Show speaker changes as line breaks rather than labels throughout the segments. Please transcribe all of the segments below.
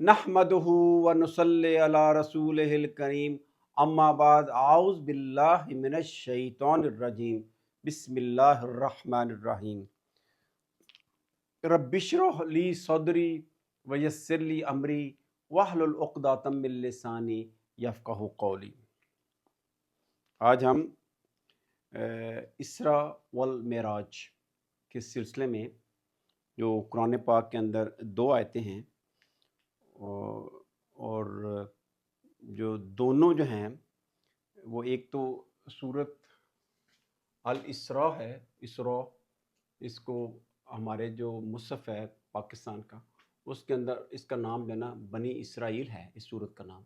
नहमदुहु व नुसल्ली अला रसूलिहिल करीम अम्मा बाद आउज़ बिल्लाहि मिनश शैतानिर रजीम बिस्मिल्लाहिर रहमानिर रहीम रब्बिश्रह ली सदरी व यस्सिर ली अमरी वहलुल उक़दतम मिन लिसानी यफ़क़हू क़ौली। आज हम इसरा वल मेराज के सिलसिले में जो कुरान पाक के अंदर दो आयतें हैं और जो दोनों जो हैं वो एक तो सूरत अल इसरा है, इसरा इसको हमारे जो मुसहफ़ है पाकिस्तान का उसके अंदर इसका नाम जो है ना बनी इसराइल है, इस सूरत का नाम।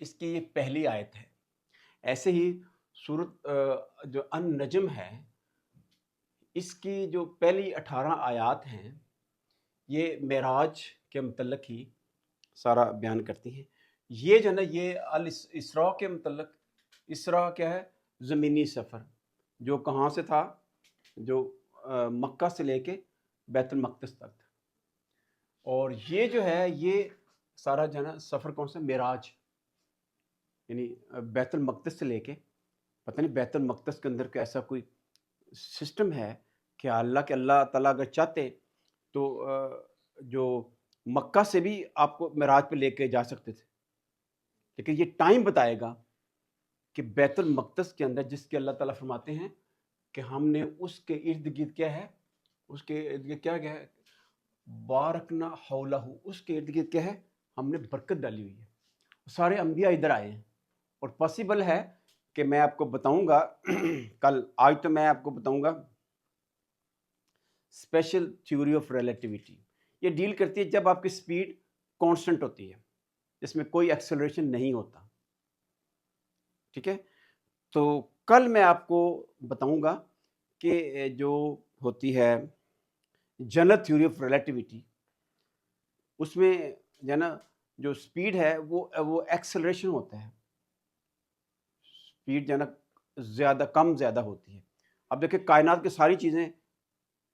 इसकी ये पहली आयत है। ऐसे ही सूरत जो अन नजम है इसकी जो पहली 18 आयात हैं ये मेराज के मतलब ही सारा बयान करती हैं। ये जो है ना ये अल इसरा के मतलब, इसरा क्या है? ज़मीनी सफ़र, जो कहाँ से था, जो मक्का से लेके बैतुल मक़दिस तक था। और ये जो है ये सारा जो है ना सफ़र कौन सा? मेराज, यानी बैतुल मक़दिस से लेके, पता नहीं बैतुल मक़दिस के अंदर का ऐसा कोई सिस्टम है कि अल्लाह ताला अगर चाहते तो जो मक्का से भी आपको मेराज पे लेके जा सकते थे, लेकिन ये टाइम बताएगा कि बैतुल मक़दिस के अंदर जिसके अल्लाह ताला फरमाते हैं कि हमने उसके इर्द गिर्द क्या है, उसके इर्द गिर्द क्या क्या है, बारकना हौलहू, उसके इर्द गिर्द क्या है, हमने बरकत डाली हुई है। सारे अंबिया इधर आए हैं और पॉसिबल है कि मैं आपको बताऊंगा कल, आज तो मैं आपको बताऊंगा स्पेशल थ्योरी ऑफ रिलेटिविटी। ये डील करती है जब आपकी स्पीड कांस्टेंट होती है, जिसमें कोई एक्सेलरेशन नहीं होता। ठीक है, तो कल मैं आपको बताऊंगा कि जो होती है जनरल थ्योरी ऑफ रिलेटिविटी, उसमें जो है ना जो स्पीड है वो एक्सेलरेशन होता है। स्पीड जो है ना ज़्यादा कम ज़्यादा होती है। अब देखिए कायनात की सारी चीज़ें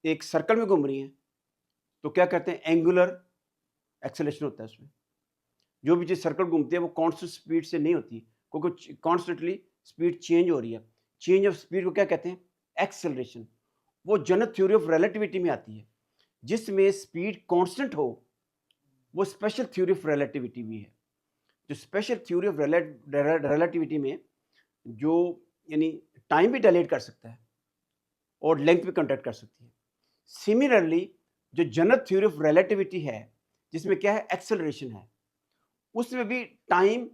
एक सर्कल में घूम रही हैं, तो क्या कहते हैं? एंगुलर एक्सेलरेशन होता है उसमें। जो भी चीज़ सर्कल घूमती है वो कांस्टेंट स्पीड से नहीं होती, क्योंकि कॉन्स्टेंटली स्पीड चेंज हो रही है। चेंज ऑफ स्पीड को क्या कहते हैं? एक्सेलरेशन। वो जनरल थ्योरी ऑफ रिलेटिविटी में आती है। जिसमें स्पीड कांस्टेंट हो वो स्पेशल थ्योरी ऑफ रिलेटिविटी भी है। जो स्पेशल थ्योरी ऑफ रिलेटिविटी में जो यानी टाइम भी डायलेट कर सकता है और लेंथ भी कंट्रैक्ट कर सकती है। सिमिलरली जो जनरल थ्योरी ऑफ रिलेटिविटी है जिसमें क्या है? एक्सेलरेशन है, उसमें भी टाइम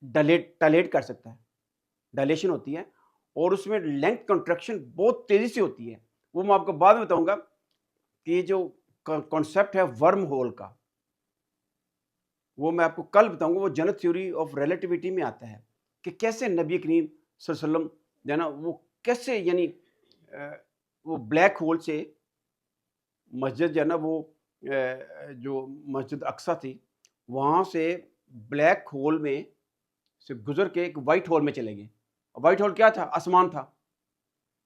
डायलेट कर सकता है, डायलेशन होती है, और उसमें लेंथ कंट्रैक्शन बहुत तेजी से होती है। वो मैं आपको बाद में बताऊंगा कि जो कॉन्सेप्ट है वर्म होल का, वो मैं आपको कल बताऊंगा। वो जनरल थ्योरी ऑफ रिलेटिविटी में आता है कि कैसे नबी करीम सल्लल्लाहु अलैहि वसल्लम जो है ना वो कैसे यानी वो ब्लैक होल से मस्जिद जो है ना वो जो मस्जिद अक्सा थी वहाँ से ब्लैक होल में से गुजर के एक वाइट होल में चले गए। वाइट होल क्या था? आसमान था।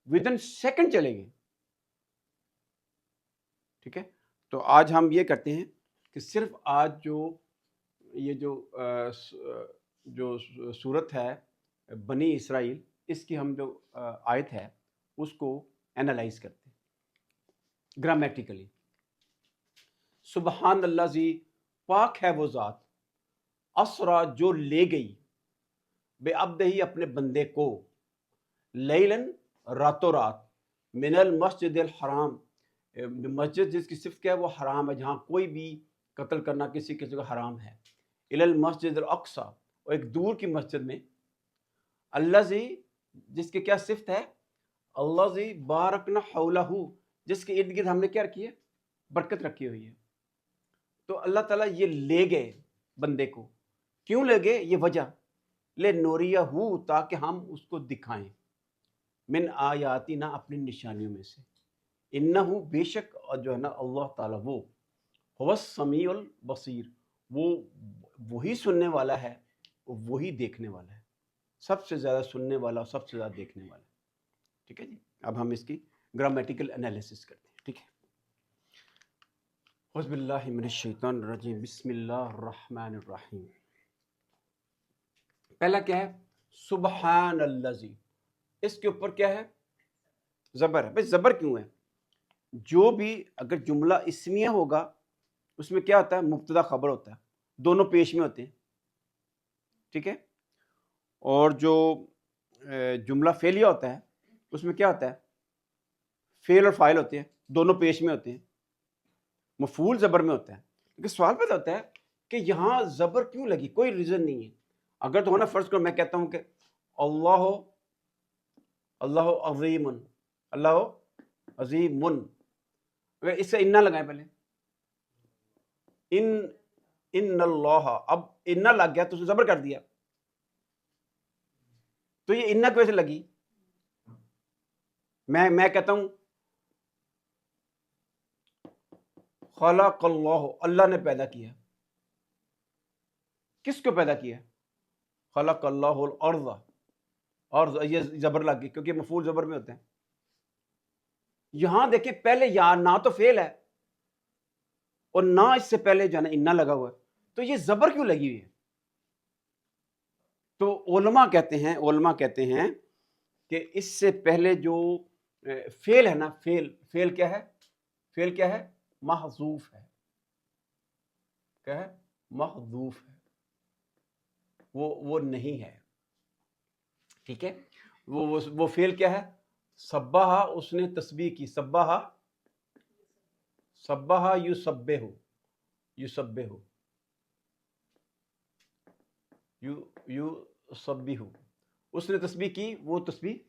विद इन सेकंड चले गए। ठीक है, तो आज हम ये करते हैं कि सिर्फ आज जो ये जो सूरत है बनी इसराइल, इसकी हम जो आयत है उसको एनालाइज करते हैं ग्रामेटिकली। सुबहान अल्लाह जी, पाक है वो ज़ात, असरा जो ले गई, बे अब्द ही अपने बंदे को, लैलन रातों रात, मिनल मस्जिद हराम, मस्जिद जिसकी सिर्फ क्या है? वो हराम है, जहाँ कोई भी कत्ल करना किसी किसी को हराम है, इलल मस्जिद अक्सा, और एक दूर की मस्जिद में, अल्लाह जी जिसकी क्या सिफ्त है? अल्लाह जी बारकना हौलहू, जिसके इर्द गिर्द हमने क्या रखी है? बरकत रखी हुई है। तो अल्लाह ताला ये ले गए बंदे को। क्यों ले गए? ये वजह, ले नोरिया हूँ, ताकि हम उसको दिखाएं, मिन आयाती ना, अपनी निशानियों में से, इन्नहु बेशक, और जो है ना अल्लाह ताला वो हुवस समीउल बसीर, वो वही सुनने वाला है, वही देखने वाला है, सबसे ज़्यादा सुनने वाला और सबसे ज़्यादा देखने वाला। ठीक है जी, अब हम इसकी ग्रामेटिकल एनालिसिस करते हैं। ठीक है, औज़ुबिल्लाहि मिनश्शैतानिर्रजीम, बिस्मिल्लाहिर्रहमानिर्रहीम। पहला क्या है? सुबहानल्लज़ी। इसके ऊपर क्या है? ज़बर है। भाई ज़बर क्यों है? जो भी अगर जुमला इस्मिया होगा उसमें क्या होता है? मुब्तदा खबर होता है, दोनों पेश में होते हैं, ठीक है। और जो जुमला फेलिया होता है उसमें क्या होता है? फेल और फाइल होते हैं, दोनों पेश में होते हैं, मफूल ज़बर में होता है। लेकिन सवाल पैदा होता है कि यहाँ ज़बर क्यों लगी? कोई रीज़न नहीं है। अगर तो होना, फ़र्ज़ करो मैं कहता हूँ कि अल्लाह अल्लाह अज़ीमुन, अल्लाह अज़ीमुन, अगर इससे इन्ना लगाएं पहले, इन्नल्लाह, अब इन्ना लग गया तो उसने ज़बर कर दिया, तो ये इन्ना की वजह से लगी। मैं कहता हूँ खलक़ल्लाहु, अल्लाह ने पैदा किया। किसको पैदा किया? खलक़ल्लाहुल अर्ज़, और ये ज़बर लग गई क्योंकि मफूल ज़बर में होते हैं। यहां देखिए पहले या ना तो फेल है और ना इससे पहले जो है ना इन्ना लगा हुआ है, तो ये ज़बर क्यों लगी हुई है? तो उलमा कहते हैं कि इससे पहले जो फेल है ना, फेल क्या है? फेल क्या है? महज़ूफ है। क्या है? महज़ूफ है, वो नहीं है, ठीक है। वो फेल क्या है? सब्बाहा, उसने तस्बीह की, सब्बाहा सब्बाहा युसब्बिहु, युसब्बिहु युसब्बिहु, उसने तस्बीह की, वो तस्बीह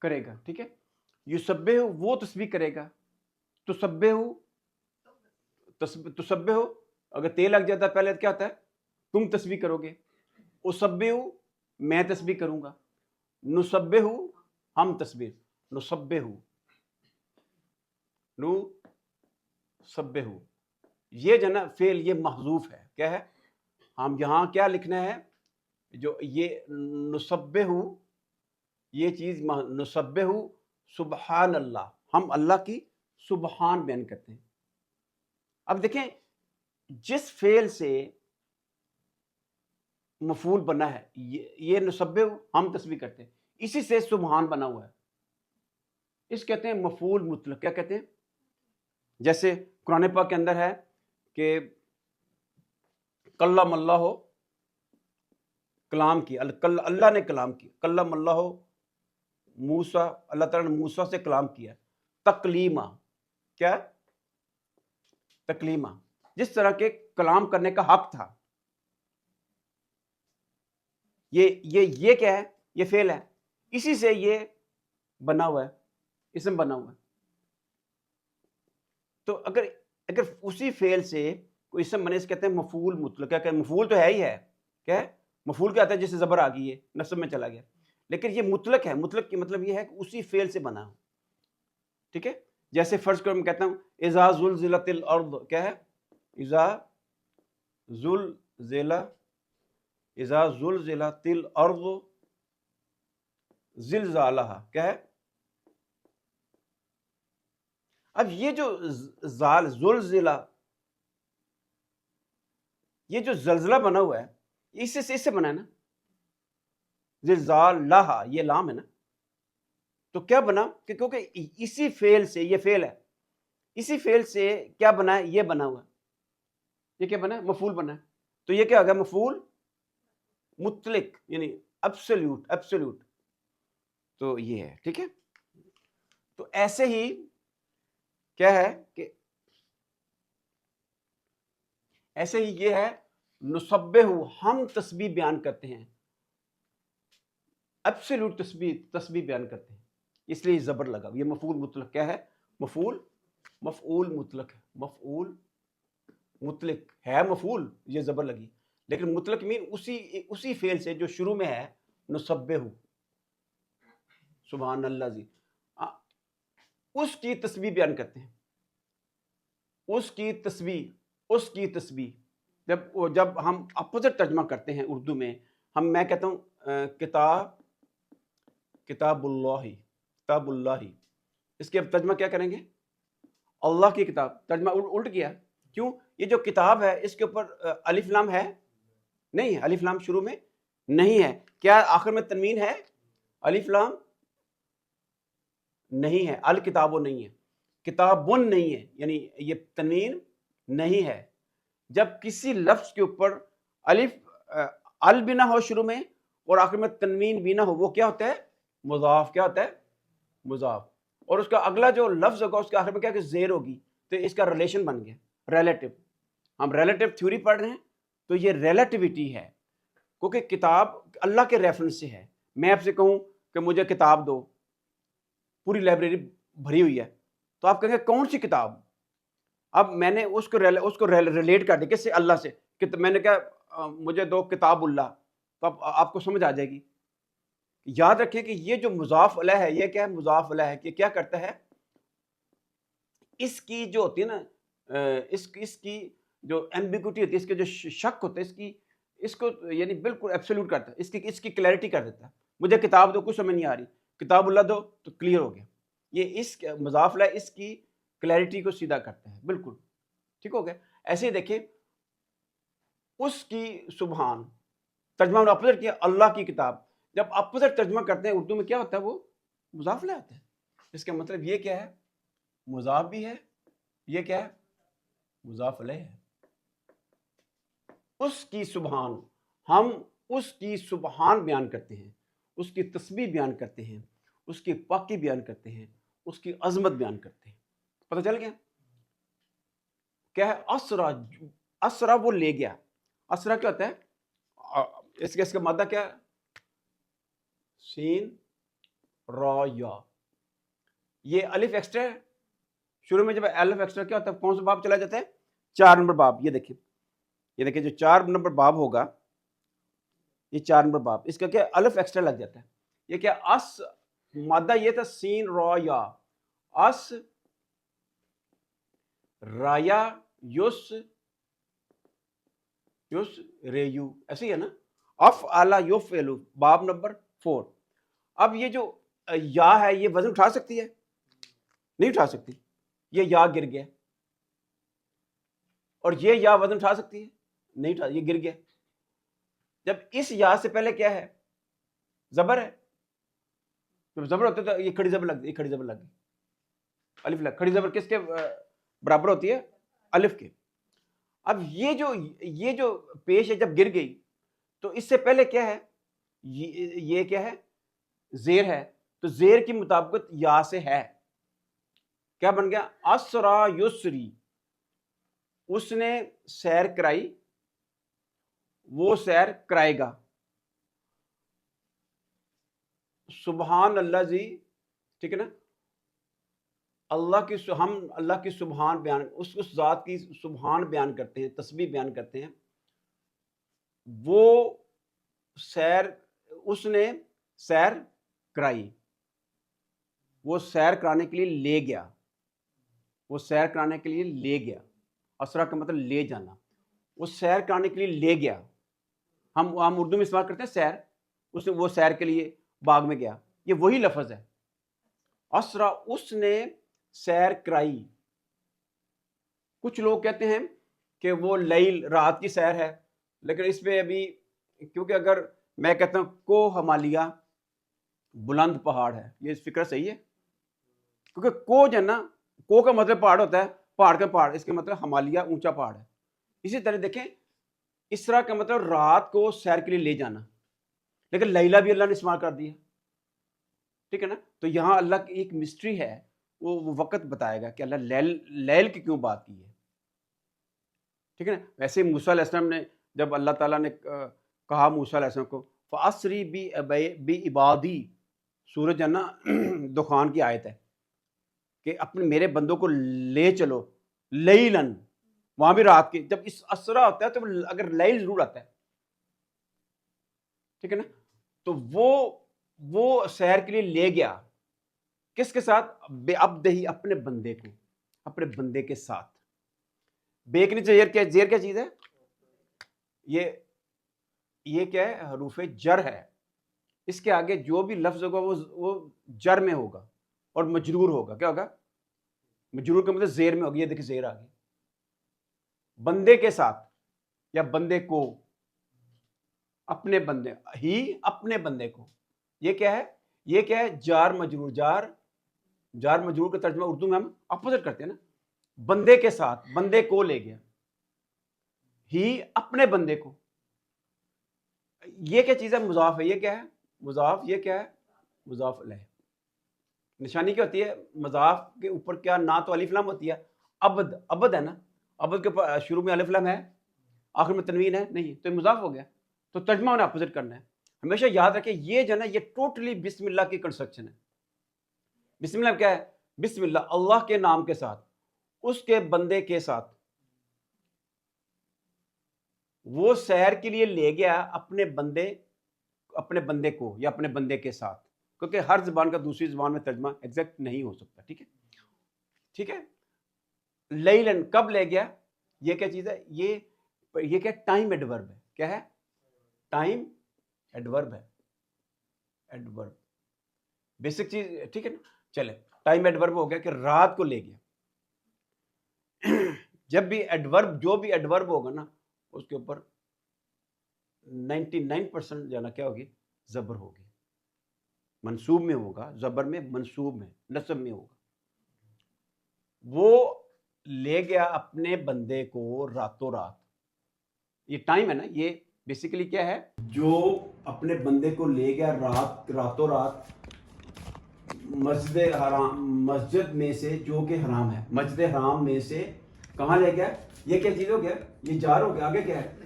करेगा, ठीक है। युसब्बिहु, वो तस्बीह करेगा। तुसब्बिहु, तुसब्बिहु, अगर ते लग जाता है पहले तो क्या होता है? तुम तस्बीह करोगे। उसब्बिहु, मैं तस्बीह करूंगा। नुसब्बिहु, हम तस्बीह, नुसब्बिहु, नुसब्बिहु, ये जो ना फेल, ये महजूफ है। क्या है? हम यहाँ क्या लिखना है? जो ये नुसब्बिहु, ये चीज नुसब्बिहु सुबहान अल्लाह, हम अल्लाह की सुबहान बयान करते हैं। अब देखें, जिस फेल से मफूल बना है, ये नुसब्बिहु हम तस्बीह करते हैं, इसी से सुबहान बना हुआ है। इस कहते हैं मफूल मुतलक। क्या कहते हैं? जैसे कुरान पाक के अंदर है कि कल्लम अल्लाह, कलाम किया, अल्लाह ने कलाम किया। कल्लम अल्लाह मूसा, अल्लाह ताला ने मूसा से कलाम किया। तकलीमा, क्या? तकलीमा, जिस तरह के कलाम करने का हक था। ये क्या है? ये फेल है, इसी से ये बना हुआ है, इसम बना हुआ है। तो अगर अगर उसी फेल से कोई इसम बने, कहते हैं मफूल मुतलक। क्या कहते हैं? मफूल तो है ही है। क्या है? मफूल क्या आता है? जिससे ज़बर आ गई है, नस्ब में चला गया, लेकिन ये मुतलक है। मुतलक की मतलब ये है कि उसी फेल से बना हो, ठीक है। जैसे फर्ज करो मैं कहता हूँ इज़ा ज़ुलज़िलतिल अर्द, क्या है? इज़ा ज़ुलज़िला, इज़ा ज़ुलज़िलतिल अर्द ज़िलज़ालहा, क्या है? अब ये जो ज़ाल ज़ुलज़िला, ये जो ज़लज़ला बना हुआ है, इससे बना है ना, ज़िलज़ालहा, ये लाम है ना। तो क्या बना कि क्योंकि इसी फेल से, ये फेल है, इसी फेल से क्या बना है? ये बना हुआ है। ये क्या बना है? मफूल बना है। तो ये क्या हो गया? मफूल मुतलक, यानी एब्सोल्यूट, एब्सोल्यूट। तो ये है, ठीक है। तो ऐसे ही क्या है कि ऐसे ही ये है नुसब्बिहु, हम तस्बीह बयान करते हैं, एब्सोल्यूट तस्बीह बयान करते हैं, इसलिए ज़बर लगा। ये मफूल मुतलक क्या है? मफूल मुतलक है। मफूल मुतलक है, मफूल, ये ज़बर लगी, लेकिन मुतलक मीन उसी फेल से जो शुरू में है, नुसब्बिहु, सुभान अल्लाह जी, उसकी तस्बीह बयान करते हैं। उसकी तस्बीह जब हम अपोजिट तर्जमा करते हैं उर्दू में, मैं कहता हूँ किताबुल्लाही, इसके अब तर्जमा क्या करेंगे? अल्लाह की किताब, तर्जमा उल्ट किया। क्यों? ये जो किताब है इसके ऊपर अलिफ लाम है नहीं है, अलिफ लाम शुरू में नहीं है। क्या आखिर में तनवीन है? अलिफ लाम नहीं है। अल किताबो नहीं है, किताबुन नहीं है, यानी ये तनवीन नहीं है। जब किसी लफ्ज के ऊपर अल भी ना हो शुरू में और आखिर में तनवीन भी ना हो, वो क्या होता है? मुजाफ। क्या होता है? मुजाफ। और उसका अगला जो लफ्ज होगा उसके आखिर में क्या कि जेर होगी, तो इसका रिलेशन बन गया रिलेटिव। हम रिलेटिव थ्योरी पढ़ रहे हैं तो ये रिलेटिविटी है, क्योंकि किताब अल्लाह के रेफरेंस से है। मैं आपसे कहूं कि मुझे किताब दो, पूरी लाइब्रेरी भरी हुई है, तो आप कहेंगे कौन सी किताब? अब मैंने उसको रिलेट कर दिया किससे? अल्लाह से। कि मैंने कहा मुझे दो किताबुल्लाह, तो अब आपको समझ आ जाएगी। याद रखें कि ये जो मुजाफ अलैह है, ये क्या है? मुजाफ अलैह है कि क्या करता है? इसकी जो होती है ना, इसकी जो एम्बिग्युइटी होती है, इसके जो शक होता है, इसको यानी बिल्कुल एब्सोल्यूट करता है, इसकी क्लैरिटी कर देता है। मुझे किताब दो, कुछ समझ नहीं आ रही, किताबुल्लाह दो, तो क्लियर हो गया। ये इस मुजाफ अलैह इसकी क्लैरिटी को सीधा करता है, बिल्कुल ठीक हो गया। ऐसे ही देखें, उसकी सुबहान, तर्जमा अपोजिट किया, अल्लाह की किताब। जब अपोजिट तर्जमा करते हैं उर्दू में क्या होता है? वो मुजाफ अलैह आता है। इसका मतलब ये क्या है? मुजाफ भी है, ये क्या है? मुजाफ अलैह है। उसकी सुबहान, हम उसकी सुबहान बयान करते हैं, उसकी तस्बीह बयान करते हैं, उसकी पाकी बयान करते हैं, उसकी अजमत बयान करते हैं। पता चल गया? क्या है? असरा, असरा वो ले गया। असरा क्या होता है? इसका मादा क्या है? सीन रा या। ये अलिफ एक्स्ट्रा है शुरू में। जब अलिफ एक्स्ट्रा क्या होता है? कौन सा बाब चला जाता है? 4 नंबर बाब। ये देखिए, ये देखिए, जो 4 नंबर बाब होगा, ये 4 नंबर बाब, इसका क्या अलिफ एक्स्ट्रा लग जाता है। ये क्या? अस, मादा ये था सीन रा या, अस राया युस युस रेयू, ऐसे ही है ना। अफ आला युफेलु, बाब नंबर 4। अब ये जो या है, ये वजन उठा सकती है? नहीं उठा सकती। ये या गिर गया। और ये या वजन उठा सकती है? नहीं उठा, ये गिर गया। जब इस या से पहले क्या है? जबर है। जब जबर होता है तो ये खड़ी जबर लग गई, खड़ी जबर लग गई, अलिफ लग। खड़ी जबर किसके बराबर होती है? अलिफ के। अब ये जो पेश है जब गिर गई, तो इससे पहले क्या है? ये क्या है? जेर है। तो जेर की मुताबिकत या से है। क्या बन गया? असरा युसरी, उसने सैर कराई, वो सैर कराएगा। सुबहान अल्लाह जी, ठीक है ना। हम अल्लाह की सुबहान बयान, उस जात की सुबहान बयान करते हैं, तस्बीह बयान करते हैं। वो सैर, उसने सैर कराई, वो सैर कराने के लिए ले गया, वो सैर कराने के लिए ले गया। असरा का मतलब ले जाना। वो सैर कराने के लिए ले गया। हम उर्दू में इस्तेमाल करते हैं सैर। उसने, वो सैर के लिए बाग में गया, ये वही लफ्ज है। असरा, उसने सैर कराई। कुछ लोग कहते हैं कि वो लैल, रात की सैर है, लेकिन इसमें अभी, क्योंकि अगर मैं कहता हूं को हमालिया बुलंद पहाड़ है, ये फिक्र सही है? क्योंकि को जो है ना, को का मतलब पहाड़ होता है, पहाड़ का पहाड़, इसका मतलब हमालिया ऊंचा पहाड़ है। इसी तरह देखें, इसरा का मतलब रात को सैर के लिए ले जाना, लेकिन लैला भी अल्लाह ने इस्तेमाल कर दिया, ठीक है ना। तो यहाँ अल्लाह की एक मिस्ट्री है, वो वक्त बताएगा कि अल्लाह लैल की क्यों बात की है, ठीक है ना। वैसे मूसा अलैहिस्सलाम ने, जब अल्लाह ताला ने कहा मूसा अलैहिस्सलाम को, फ़अस्री बी इबादी, सूरज है ना दुखान की आयत है कि अपने मेरे बंदों को ले चलो, लैलन, वहां भी रात की। जब इस असरा होता है तो अगर लैल जरूर आता है, ठीक है ना। तो वो सैर के लिए ले गया, किसके साथ? बेअब्दही, अपने बंदे को, अपने बंदे के साथ। बेकनी जेर क्या, जेर क्या चीज है? ये क्या है? हरूफ जर है। इसके आगे जो भी लफ्ज होगा वो जर में होगा और मजरूर होगा। क्या होगा? मजरूर का मतलब जेर में होगी, ये देखिए जेर आ गई। बंदे के साथ या बंदे को, अपने बंदे, ही अपने बंदे को, ये क्या है, ये क्या है, जार मजरूर। जार मजरूर का तर्जुमा उर्दू में हम अपोजिट करते हैं ना, बंदे के साथ, बंदे को ले गया, ही अपने बंदे को। ये क्या चीज है, मुजाफ है, ये क्या है मुजाफ, ये क्या है मुजाफ अलैह। निशानी क्या होती है मुजाफ के ऊपर, क्या ना तो अलिफ लाम होती है, अबद, अबद है ना, अबद के ऊपर शुरू में अलिफ लाम है, आखिर में तनवीन है नहीं, तो ये मुजाफ हो गया। तो तर्जुमा उन्हें अपोजिट करना है। हमेशा याद रखें ये जो है ना, ये टोटली बिस्मिल्लाह की कंस्ट्रक्शन है। बिस्मिल्लाह क्या है, बिस्मिल्लाह अल्लाह के नाम के साथ, उसके बंदे के साथ, वो सैर के लिए ले गया अपने बंदे को या अपने बंदे के साथ, क्योंकि हर जबान का दूसरी जबान में तर्जमा एग्जैक्ट नहीं हो सकता। ठीक है, ठीक है। लैलन कब ले गया, ये क्या चीज है, ये क्या टाइम एडवर्ब है, क्या है, टाइम एडवर्ब है, एडवर्ब बेसिक चीज। ठीक है ना, चले, टाइम एडवर्ब हो गया कि रात को ले गया। जब भी एडवर्ब, जो भी एडवर्ब होगा ना, उसके ऊपर 99% जाना क्या होगी, जबर होगी, मंसूब में होगा, जबर में, मंसूब में, नस्ब में होगा। वो ले गया अपने बंदे को रातों रात, ये टाइम है ना, ये बेसिकली क्या है, जो अपने बंदे को ले गया रातों रात मस्जिद हराम, मस्जिद में से जो कि हराम है, मस्जिद हराम में से कहाँ ले गया, ये क्या चीज हो गया, ये जार हो गया, आगे क्या है,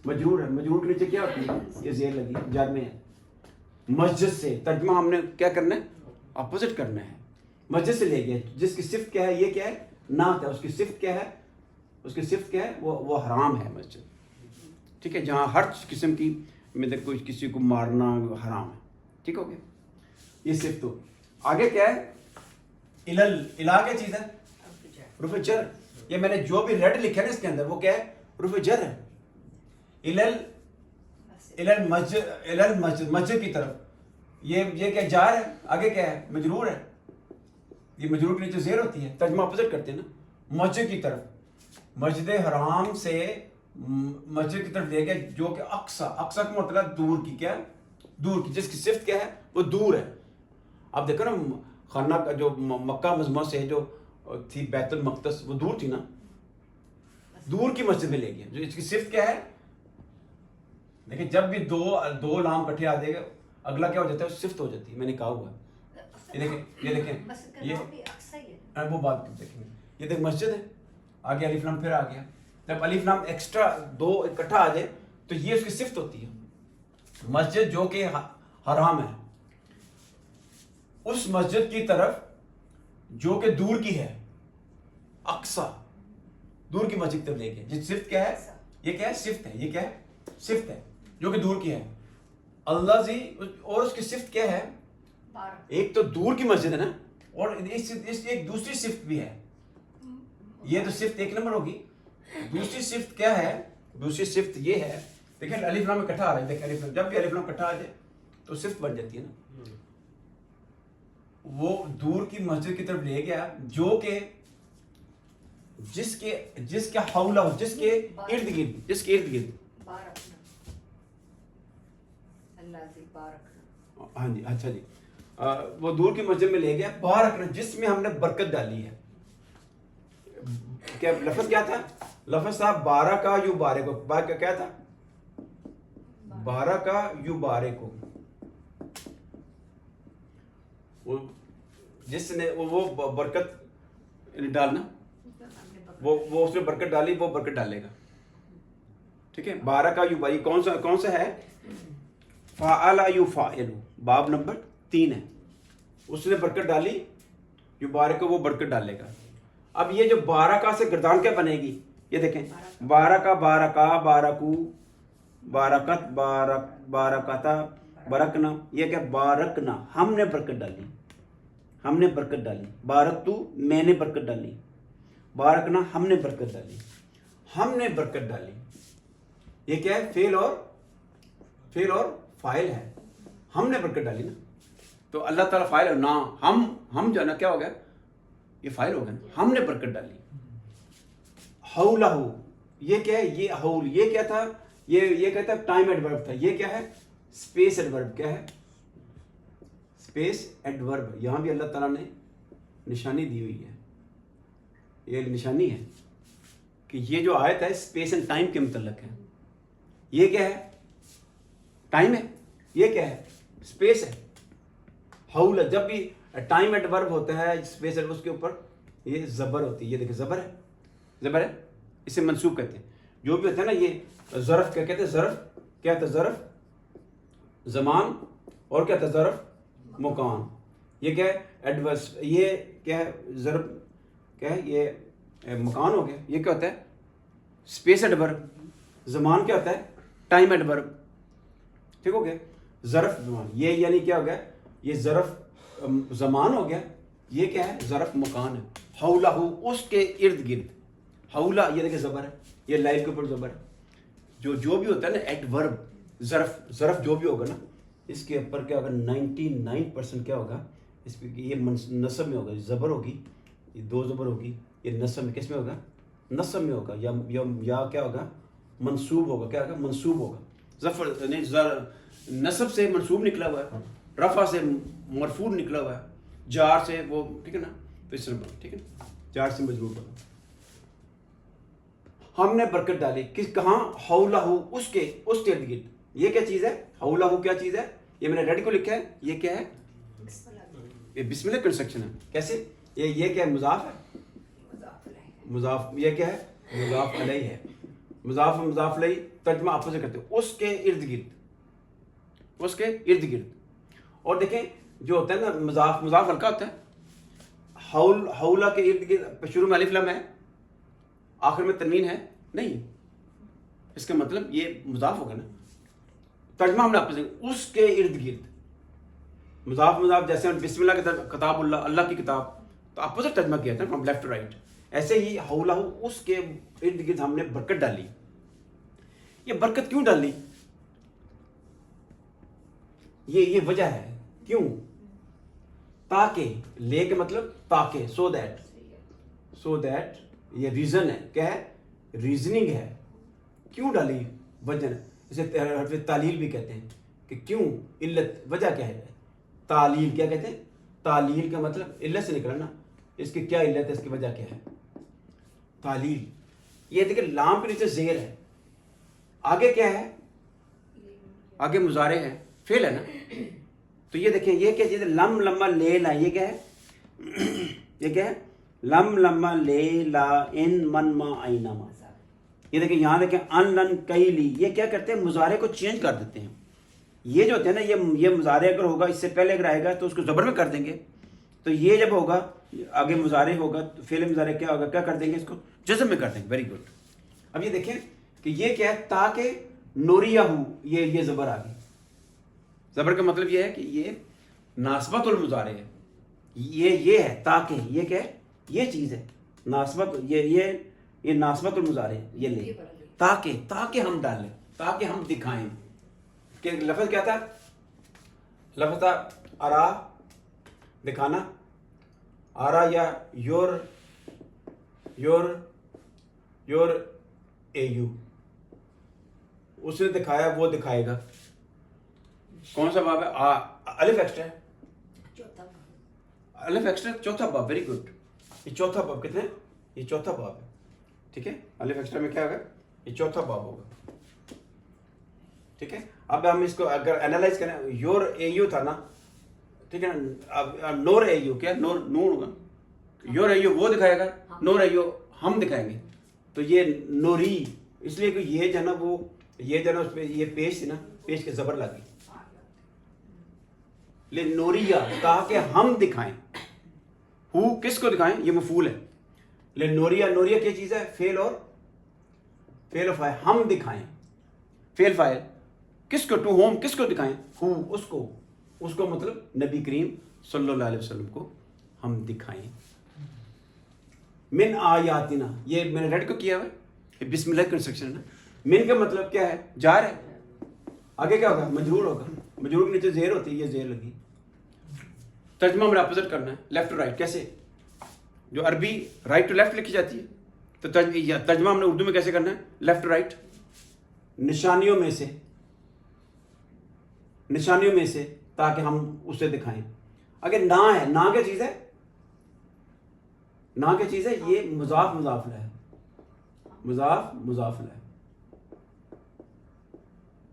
मजरूर है, मजरूर के नीचे क्या होती है, ये जेर लगी, जार में है। मस्जिद से तर्जुमा हमने क्या करना है, अपोजिट करना है। मस्जिद से ले गया, जिसकी सिफ्त क्या है, ये क्या है, नात है, उसकी सिफ्त क्या है, उसकी सिफ्त क्या है, वो हराम है मस्जिद। ठीक है, जहाँ हर किस्म की मतलब कोई किसी को मारना हराम है। ठीक हो गया, ये सिफ्त हो। आगे क्या है, इला क्या चीज है, रुफ़े जर। ये मैंने जो भी रेड लिखा है ना इसके अंदर, वो क्या है, रुफ़े जर है। इलल मस्जिद, मस्जिद की तरफ, ये क्या जार है, आगे क्या है, मजरूर है, ये मजरूर के नीचे जेर होती है, तर्जुमा अपोजिट करते हैं ना, मस्जिद की तरफ, मस्जिद हराम से मस्जिद की तरफ ले गया, जो कि अक्सा, अक्सा का मतलब दूर की, क्या दूर की, जिसकी सिफ्त क्या है, वो दूर है। आप देखो ना, खाना का जो मक्का मजमा से जो थी बैतुल मक़दस, वो दूर थी ना, दूर की मस्जिद में ले गया, जो इसकी सिफ्त क्या है। देखिए, जब भी दो नाम इकट्ठे आ जाएगा, अगला क्या हो जाता है, सिफ्त हो जाती है, मैंने कहा हुआ है। ये देखें, ये वो बात देखेंगे, ये देख मस्जिद है, आगे अलिफ लाम फिर आ गया। जब अलिफ लाम एक्स्ट्रा दो इकट्ठा आ जाए तो ये उसकी सिफ्त होती है। मस्जिद जो कि हराम है, उस मस्जिद की तरफ जो कि दूर की है, अक्सा, दूर की मस्जिद तरफ लेके, जिस सिफ्त क्या है, ये क्या है, सिफ्त है, ये क्या है, सिफ्त है, जो कि दूर की है। अल्लाह जी, और उसकी सिफ्त क्या है, एक तो दूर की मस्जिद है ना, और इस एक दूसरी सिफ्त भी है। ये तो सिफ्त एक नंबर होगी। दूसरी सिफ्त क्या है, दूसरी सिफ्त ये है, देखिए अलिफ लाम इकट्ठा आ रहा है, देखिए अलिफ लाम, जब भी अलिफ लाम इकट्ठा आ जाए तो सिफ्त बन जाती है ना। वो दूर की मस्जिद की तरफ ले गया, जो कि जिसके हौला, जिसके इर्द गिर्द, हाँ जी, अच्छा जी, वो दूर की मस्जिद में ले गया, बारकना, जिसमें हमने बरकत डाली है। क्या लफ्ज क्या था, लफ्ज था बारह का यू बारे को, क्या था, बारह का यू बारे को, वो जिसने वो बरकत डालना, वो उसने बरकत डाली, वो बरकत डालेगा। ठीक है, बारह का यू बारी, कौन सा है, फ़ाअला यू फ़ाइलु, बाब नंबर 3 है, उसने बरकत डाली, यू बारे को, वो बरकत डालेगा। अब ये जो 12 का से गर्दान क्या बनेगी, ये देखें, 12 का, 12 का, 12 कू, बारकत, बारकता, बरकना, ये क्या, बारकना, हमने बरकत डाली, बारक तू, मैंने बरकत डाली, बारकना, हमने बरकत डाली, ये क्या है, फेल और फाइल है, हमने बरकत डाली ना, तो अल्लाह ताला फाइल है ना, हम जो है ना क्या हो गया, ये फाइल होगा ना, हमने बरकत डाली। हौलहू, ये क्या है, ये हौल, ये क्या था, ये कहता है टाइम एडवर्ब था, ये क्या है, स्पेस एडवर्ब। क्या है, स्पेस एडवर्ब। यहां भी अल्लाह ताला ने निशानी दी हुई है, ये निशानी है कि ये जो आयत है स्पेस एंड टाइम के मुतल्लिक है। ये क्या है, टाइम है, ये क्या है, स्पेस है। हौल, जब भी टाइम एडवर्ब होता है स्पेस एडवर्ब, उसके ऊपर ये जबर होती है। ये देखिए जबर है, जबर है, इसे मंसूब कहते हैं। जो भी होता है ना, ये ज़रफ़ क्या कहते हैं, ज़रफ़ क्या होता है, ज़रफ़ ज़मान, और क्या होता है ज़रफ़ मकान। ये क्या है, एडवर्स, ये क्या है, ज़रफ़ क्या है, ये मकान हो गया। ये क्या होता है, स्पेस एडवर्ब। ज़मान क्या होता है, टाइम एडवर्ब। ठीक हो गया, ज़रफ़ ज़मान, ये यानी क्या हो गया, ये ज़रफ़ ज़मान हो गया। ये क्या है, ज़रफ़ मकान है। हौलहू, उसके इर्द गिर्द। हौला, ये देखिए ज़बर है, ये लाइफ के ऊपर ज़बर है। जो भी होता है ना एडवर्ब, ज़रफ़ जो भी होगा ना, इसके ऊपर क्या होगा, 99% क्या होगा, इस पर ये नस्ब में होगा, ज़बर होगी, ये दो ज़बर होगी, ये नस्ब में, किस में होगा, नस्ब में होगा, या क्या होगा, मंसूब होगा। क्या होगा, मंसूब होगा। ज़फ़र नहीं, नस्ब से मंसूब निकला हुआ है, रफ़ा से मरफूर निकला हुआ है, जार से वो, ठीक है ना, ठीक है, जार से मजरूर होगा। हमने बरकत डाली किस, कहाँ, हौलहू, उसके इर्द गिर्द। ये क्या चीज़ है, हौलहू क्या चीज़ है, ये मैंने रेडी को लिखा है, ये क्या है, ये बिस्मिल्लाह कंस्ट्रक्शन है। कैसे, ये क्या है, मुज़ाफ है, मुज़ाफ, ये क्या है, मुज़ाफ अलैहि है, मुज़ाफ अलैहि, तर्जुमा आपस में करते हो, उसके इर्द गिर्द, उसके इर्द गिर्द। और देखें जो होता है ना, मुज़ाफ हल्का होता है, हौला के इर्द गिर्द, शुरू में अलिफ लम है, आखिर में तनवीन है नहीं, इसका मतलब ये मुज़ाफ होगा ना। तर्जुमा हमने आपस में, उसके इर्द गिर्द, मुज़ाफ, जैसे बिस्मिल्लाह की किताबुल्लाह, अल्लाह की किताब, तो अपोजिट तर्जुमा किया था फ्रॉम लेफ्ट टू राइट। ऐसे ही हौलहू, उसके इर्द गिर्द हमने बरकत डाली। ये बरकत क्यों डाली, ये वजह है, क्यों, ताकि, ले के मतलब ताकि, सो दैट, ये रीजन है, क्या है, रीजनिंग है, क्यों डाली, वजह। इसे तालील भी कहते हैं कि क्यों, इल्लत, वजह क्या है। तालील क्या कहते हैं, तालील का मतलब इल्लत से निकला ना, इसकी क्या इल्लत है, इसकी वजह क्या है, तालील। ये देखिए लाम के नीचे ज़ेर है, आगे क्या है, आगे मुजारे है, फेल है ना। तो ये देखें, ये क्या चीज़ है, लम लम्मा ले ला, ये क्या है, ये क्या है, लम लम्मा ले ला इन मन मा आईना मा। ये देखें, यहाँ देखें, अन लन कई ली, ये क्या करते हैं, मुजारे को चेंज कर देते हैं। ये जो होते हैं ना, ये मुजारे अगर होगा, इससे पहले अगर आएगा तो उसको ज़बर में कर देंगे, तो ये जब होगा आगे मुजारे होगा तो फेल मुजारे क्या होगा, क्या कर देंगे, इसको जज़म में कर देंगे। Very good. अब ये देखें कि ये क्या है, ताकि नूरिया हूँ, ये ज़बर आ गई। ज़बर का मतलब ये है कि ये नास्बतुल मुजारे है, ये है, ताकि, ये क्या है, ये चीज़ है नास्बत, ये नास्बतुल मुजारे, ये ले, ताकि हम डालें, ताकि हम दिखाएं। कि लफ्ज़ क्या था, लफ्ज़ था अरा, दिखाना, आरा, या योर एयू, उसने दिखाया, वो दिखाएगा। कौन सा बाब है, अलिफ एक्स्ट्रा है, अलिफ एक्स्ट्रा, चौथा बाब। वेरी गुड, ये चौथा बाब, कितने, ये चौथा बाब है, ठीक है। अलिफ एक्स्ट्रा में क्या होगा, ये चौथा बाब होगा, ठीक है। अब हम इसको अगर एनालाइज करें, योर एयू था ना, ठीक है ना, अब नोर एयू, क्या नूर होगा, योर एयू वो दिखाएगा, नोर एयू हम दिखाएंगे। तो ये नूरी, इसलिए कि ये जो ना, वो ये जो ना, उस पर ये पेश थी ना, पेश के ज़बर लगी, ले नूरिया, ताकि हम दिखाएं। हु किसको दिखाएं, ये मफूल है। ले नूरिया, नूरिया क्या चीज़ है, फेल और फाइल, हम दिखाएं, फेल फाइल, किसको, टू होम, किसको दिखाएं, हु, उसको मतलब नबी करीम सल्लल्लाहु अलैहि वसल्लम को हम दिखाएं। मिन आयातिना, ये मैंने रेड को किया हुआ है, बिस्मिल्लाह कंस्ट्रक्शन है ना। मिन का मतलब क्या है, जार है, आगे क्या होगा, मजरूर होगा, मजरूर के नीचे ज़ेर होती है, ये ज़ेर लगी। तर्जुमा में अपोजिट करना है, लेफ्ट टू राइट। कैसे, जो अरबी राइट टू लेफ्ट लिखी जाती है, तो तर्जमा हमने उर्दू में कैसे करना है? लेफ्ट टू राइट, निशानियों में से, निशानियों में से, ताकि हम उसे दिखाएं। अगर ना है, ना क्या चीज़ है? ना क्या चीज़ है? ये मुजाफ मुजाफिल है, मुजाफ मुजाफिल है,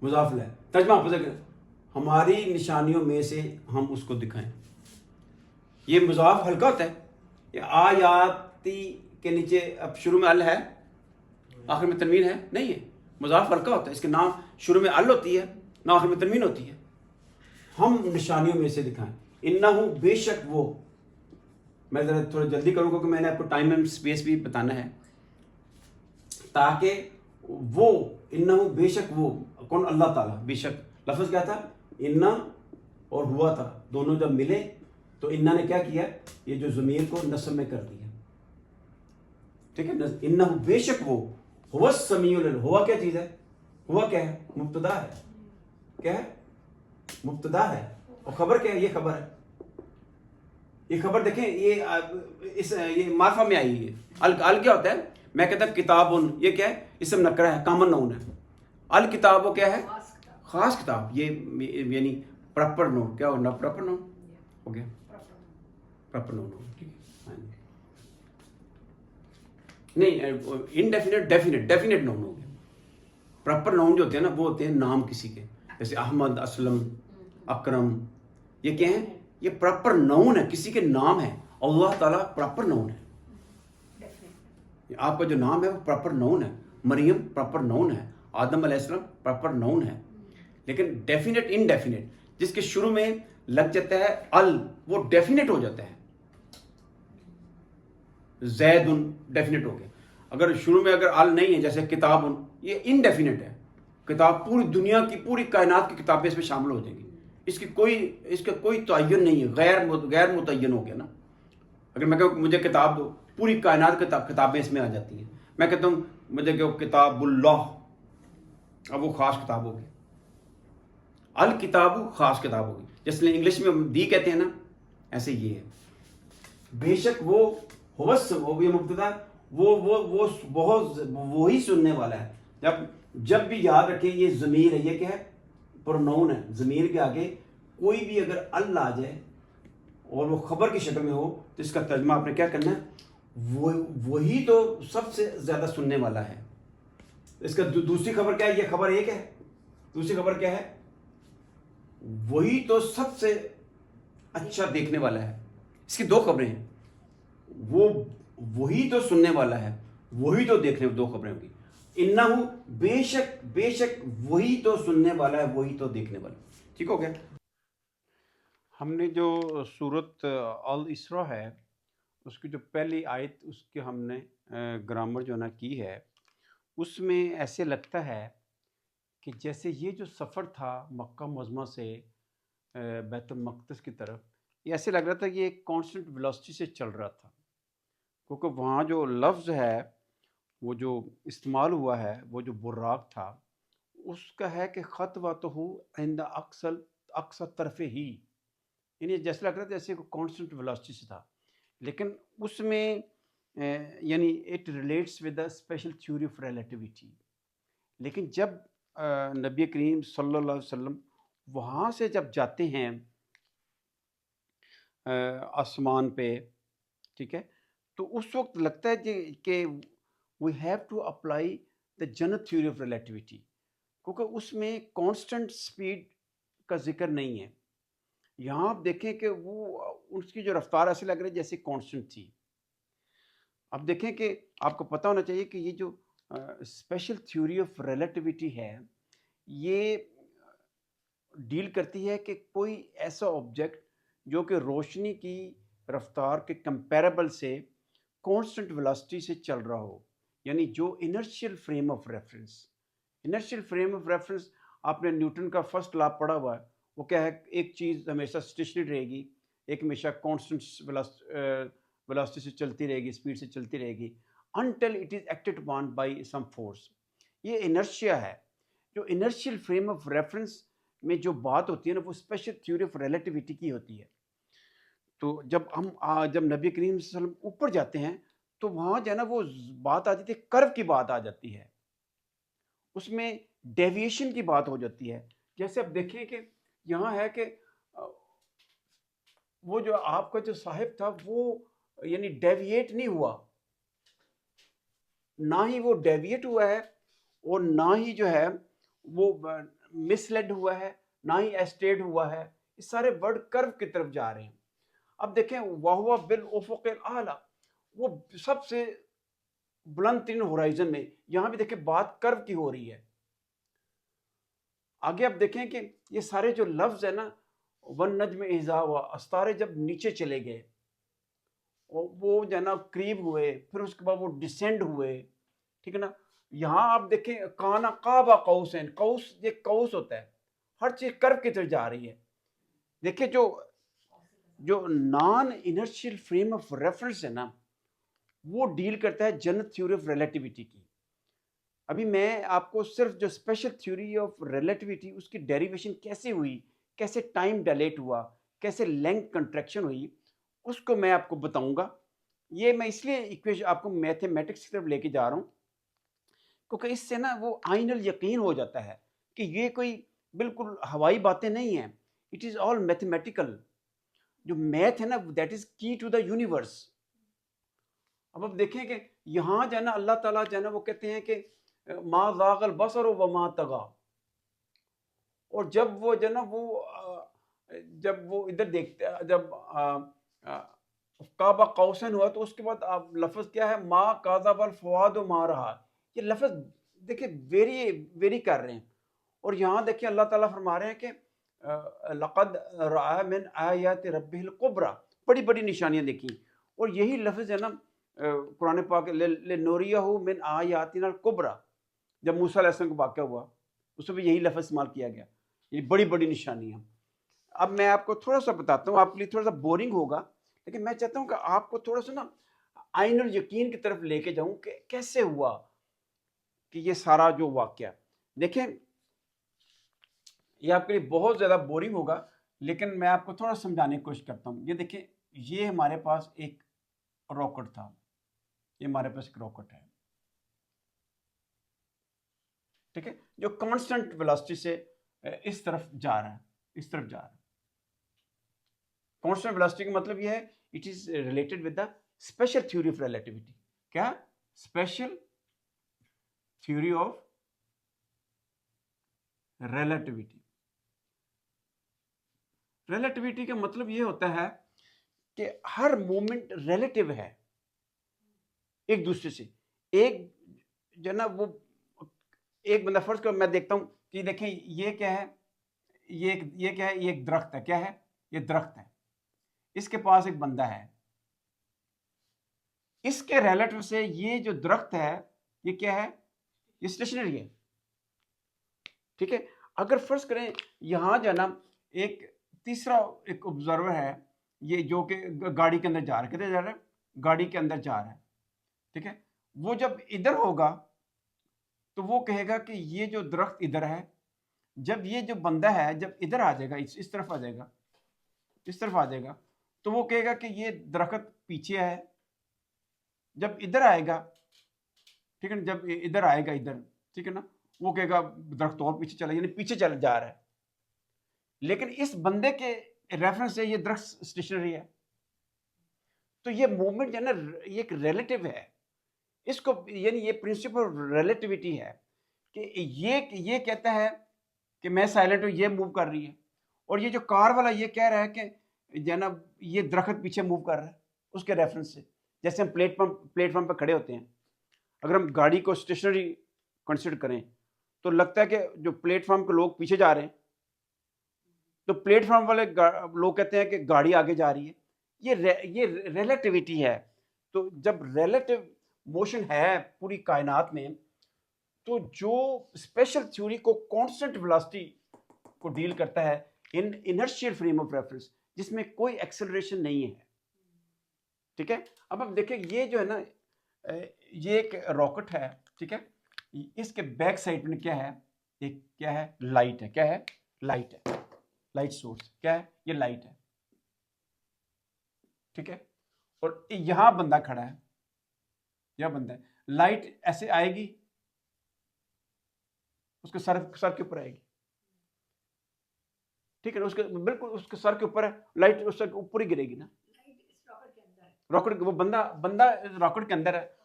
मुजाफिल है। तर्जमा हमारी निशानियों में से हम उसको दिखाएं। ये मुजाफ हल्का होता है। ये आयाती के नीचे अब शुरू में अल है, आखिर में तनवीन है? नहीं है। मुजाफ हल्का होता है, इसके नाम शुरू में अल होती है, ना आखिर में तनवीन होती है। हम निशानियों में से दिखाएं। इन्नहु, बेशक वो, मैं ज़रा थोड़ा जल्दी करूँ क्योंकि मैंने आपको टाइम एंड स्पेस भी बताना है, ताकि वो, इन्नहु बेशक वो, कौन? अल्लाह ताला। बेशक लफ्ज़ क्या था? इन्ना और हुआ था, दोनों जब मिले तो इन्ना ने क्या किया? ये जो ज़मीर को नस्ब में कर दिया, ठीक है। इन्नहु बेशक वो, हुवा समीउल, हुआ क्या चीज़ है? हुआ क्या है? मुब्तदा है। क्या है? मुब्तदा है। और खबर क्या है? ये खबर है। ये खबर देखें, ये मार्फा में आई है। अल क्या होता है? मैं कहता किताबुन, ये क्या है? इसम नकरा है, कॉमन नाउन है। अल किताब वो क्या है? खास किताब। ये यानी प्रॉपर नाउन। क्या होना? प्रॉपर नाउन हो गया, प्रॉपर नाउन हो गया, ठीक है। हाँ जी, नहीं, इनडेफिनेट डेफिनेट, डेफिनेट नाउन हो गया। प्रॉपर नाउन जो होते हैं ना, वो होते हैं नाम किसी के, जैसे अहमद, असलम, अकरम, ये क्या है? ये प्रॉपर नाउन है, किसी के नाम है। अल्लाह ताला प्रॉपर नाउन है। आपका जो नाम है वो प्रॉपर नाउन है। मरियम प्रॉपर नाउन है। आदम अलैहिस्सलाम प्रॉपर नाउन है। लेकिन डेफिनेट इनडेफिनेट, जिसके शुरू में लग जाता है अल, वो डेफिनेट हो जाता है। जैदुन डेफिनेट हो गया। अगर शुरू में अगर अल नहीं है, जैसे किताबुन, ये इनडेफिनेट है। किताब, पूरी दुनिया की, पूरी कायनात की किताबें इसमें शामिल हो जाएंगी। इसका कोई तयन नहीं है, गैर मुतय्यन हो गया ना। अगर मैं कहूँ मुझे किताब दो, पूरी कायनात की किताबें इसमें आ जाती हैं। मैं कहता हूँ मुझे क्यों किताबुल्लाह, अब वो खास किताब होगी। अल किताबु खास किताब होगी, जैसे इंग्लिश में हम दी कहते हैं ना, ऐसे ये है। बेशक वो, हुवस, वो भी मुब्तदा, वो बहुत वो ही सुनने वाला है। जब भी याद रखें, ये ज़मीर है, ये क्या है? प्रोनाउन है। ज़मीर के आगे कोई भी अगर अल आ जाए और वो खबर की शक्ल में हो, तो इसका तर्जुमा आपने क्या करना है? वही तो सबसे ज़्यादा सुनने वाला है। इसका दूसरी खबर क्या है? ये खबर एक है। दूसरी खबर क्या है? वही तो सबसे अच्छा देखने वाला है। इसकी दो खबरें हैं। वही तो सुनने वाला है, वही तो देखने, दो खबरें होगी। इन्नहु, बेशक, बेशक वही तो सुनने वाला है, वही तो देखने वाला। ठीक हो गया। हमने जो सूरत अल इसरा है, उसकी जो पहली आयत, उसके हमने ग्रामर जो ना की है, उसमें ऐसे लगता है कि जैसे ये जो सफ़र था मक्का मुअज़्ज़मा से बैतुल मक़दिस की तरफ, ये ऐसे लग रहा था कि ये एक कांस्टेंट वेलोसिटी से चल रहा था, क्योंकि वहाँ जो लफ्ज़ है, वो जो इस्तेमाल हुआ है, वो जो बुर्राक था, उसका है कि ख़तवतहु इंद अक्सा तरफ़े ही, यानी जैसे लग रहा था जैसे कांस्टेंट वेलोसिटी से था। लेकिन उसमें यानी it relates with the special theory of relativity. लेकिन जब नबी करीम सल्लल्लाहु अलैहि वसल्लम वहाँ से जब जाते हैं आसमान पे, ठीक है, तो उस वक्त लगता है कि we have to apply the general theory of relativity, क्योंकि उसमें कांस्टेंट स्पीड का जिक्र नहीं है। यहाँ आप देखें कि वो उसकी जो रफ्तार ऐसे लग रही है जैसे कांस्टेंट थी। अब देखें कि आपको पता होना चाहिए कि ये जो स्पेशल थ्योरी ऑफ रिलेटिविटी है, ये डील करती है कि कोई ऐसा ऑब्जेक्ट जो कि रोशनी की रफ्तार के कंपैरेबल से कांस्टेंट वेलोसिटी से चल रहा हो, यानी जो inertial frame of reference. Inertial frame of reference, आपने न्यूटन का फर्स्ट लॉ पढ़ा हुआ है। वो क्या है? एक चीज़ हमेशा स्टेशनरी रहेगी, एक हमेशा कांस्टेंट वेलोसिटी से चलती रहेगी, स्पीड से चलती रहेगी, until it is acted upon by some force. ये इनर्शिया है। जो इनर्शियल फ्रेम ऑफ रेफरेंस में जो बात होती है ना, वो स्पेशल थ्योरी ऑफ रिलेटिविटी की होती है। तो जब नबी करीम सल्लल्लाहु अलैहि वसल्लम ऊपर जाते हैं तो वहाँ जो है ना वो बात आ जाती है, कर्व की बात आ जाती है, उसमें डेविएशन की बात हो जाती है। जैसे अब देखें कि यहाँ है कि वो जो आपका जो साहिब था वो यानी डेविएट नहीं हुआ, ना ही वो डेविएट हुआ है और ना ही जो है वो मिसलेड हुआ है, ना ही एस्टेड हुआ है। ये सारे वर्ड कर्व की तरफ जा रहे हैं। अब देखें वाहुवा बिल उफुक़िल आला, वो सबसे बुलंद तीन होराइजन में, यहां भी देखें बात कर्व की हो रही है। आगे आप देखें कि ये सारे जो लफ्ज है ना, वन नज्म इज़ा हुआ, अस्तारे जब नीचे चले गए वो जो है ना करीब हुए, फिर उसके बाद वो डिसेंड हुए, ठीक है ना। यहाँ आप देखें काना काबा कौसैन, कौस ये कौस होता है, हर चीज कर्व की तरफ जा रही है। देखिए जो non inertial frame of reference है ना, वो डील करता है जनरल थ्योरी ऑफ रिलेटिविटी की। अभी मैं आपको सिर्फ जो स्पेशल थ्योरी ऑफ रिलेटिविटी उसकी डेरिवेशन कैसे हुई, कैसे टाइम डायलेट हुआ, कैसे लेंथ कंट्रैक्शन हुई, उसको मैं आपको बताऊंगा। ये मैं इसलिए इक्वेशन आपको मैथमेटिक्स की तरफ लेके जा रहा हूँ क्योंकि इससे ना वो आइनल यकीन हो जाता है कि ये कोई बिल्कुल हवाई बातें नहीं हैं, इट इज़ ऑल मैथमेटिकल। जो मैथ है ना दैट इज़ की टू द यूनिवर्स। अब देखें कि यहाँ जो है ना अल्लाह ताला जो है ना वो कहते हैं कि मा ज़ाग़ल बसर व मा तगा, और जब वो जो है ना वो जब वो इधर देखते जब काबा कौसन हुआ तो उसके बाद आप लफ्ज़ क्या है, मा काज़बल फ़ुआद मा रहा। ये लफ्ज़ देखिए वेरी वेरी कर रहे हैं। और यहाँ देखिए अल्लाह ताला फरमा रहे हैं कि लक़द रआ मिन आयाति रब्बिहिल कुब्रा, बड़ी बड़ी निशानियाँ देखी। और यही लफ्ज़ है ना कुरान पाक लिनुरियहु मिन आयातिनल कुब्रा, जब मूसा अलैहिस्सलाम का वाक़या हुआ उसमें भी यही लफ्ज़ इस्तेमाल किया गया, ये बड़ी बड़ी निशानियाँ। अब मैं आपको थोड़ा सा बताता हूँ, आपके लिए थोड़ा सा बोरिंग होगा, लेकिन मैं चाहता हूँ कि आपको थोड़ा सा ना आइनुल यकीन की तरफ लेके जाऊँ कि कैसे हुआ कि ये सारा जो वाक़या। देखें ये आपके लिए बहुत ज़्यादा बोरिंग होगा, लेकिन मैं आपको थोड़ा समझाने की कोशिश करता हूँ। ये देखें, ये हमारे पास एक रॉकेट था, ये हमारे पास एक रॉकेट है, ठीक है, जो कांस्टेंट वेलोसिटी से इस तरफ जा रहा है, इस तरफ जा रहा है। कांस्टेंट वेलोसिटी का मतलब ये है it is related with the special theory of relativity. क्या? Special theory of relativity. Relativity का मतलब ये होता है कि हर मोमेंट रिलेटिव है एक दूसरे से। एक जो ना वो एक बंदा, फर्स्ट मैं देखता हूं कि देखें ये क्या है, ये क्या है, ये एक दरख्त है। क्या है? ये दरख्त है। इसके पास एक बंदा है, इसके रिलेटिव से ये जो दरख्त है ये क्या है? ये स्टेशनरी है, ठीक है। अगर फर्ज करें यहां जो ना एक तीसरा एक ऑब्जर्वर है, ये जो कि गाड़ी के अंदर जा रहा है, किधर जा रहा है? गाड़ी के अंदर जा रहा है, ठीक है। वो जब इधर होगा तो वो कहेगा कि ये जो दरख्त इधर है। जब ये जो बंदा है जब इधर आ जाएगा, इस तरफ आ जाएगा, इस तरफ आ जाएगा, तो वो कहेगा कि ये दरख्त पीछे है। जब इधर आएगा, ठीक है ना, जब इधर आएगा इधर, ठीक है ना, वो कहेगा दरख्त और पीछे चला, यानी पीछे चल जा रहा है। लेकिन इस बंदे के रेफरेंस से ये दरख्त स्टेशनरी है। तो ये मूवमेंट जो है ना ये एक रिलेटिव है। इसको यानी ये प्रिंसिपल रिलेटिविटी है कि ये कहता है कि मैं साइलेंट हूं, ये मूव कर रही है। और ये जो कार वाला ये कह रहा है कि जनाब ये दरख्त पीछे मूव कर रहा है उसके रेफरेंस से। जैसे हम प्लेटफॉर्म पर खड़े होते हैं, अगर हम गाड़ी को स्टेशनरी कंसिडर करें तो लगता है कि जो प्लेटफॉर्म के लोग पीछे जा रहे हैं, तो प्लेटफॉर्म वाले लोग कहते हैं कि गाड़ी आगे जा रही है। ये रिलेटिविटी है। तो जब रिलेटिव मोशन है पूरी कायनात में, तो जो स्पेशल थ्योरी को कांस्टेंट वेलोसिटी को डील करता है in inertial frame of reference, जिसमें कोई एक्सेलरेशन नहीं है, ठीक है। अब आप देखिए ये जो है ना ये एक रॉकेट है, ठीक है। इसके बैक साइड में क्या है? एक क्या है? लाइट है। क्या है? लाइट है। लाइट सोर्स क्या है? ये लाइट है। ठीक है, और यहां बंदा खड़ा है, यह बंदा है, लाइट ऐसे आएगी, उसके सर के ऊपर आएगी, ठीक है ना, उसके बिल्कुल उसके सर के ऊपर है, लाइट उस सर के ऊपर ही गिरेगी ना, रॉकेट, वो बंदा रॉकेट के अंदर है,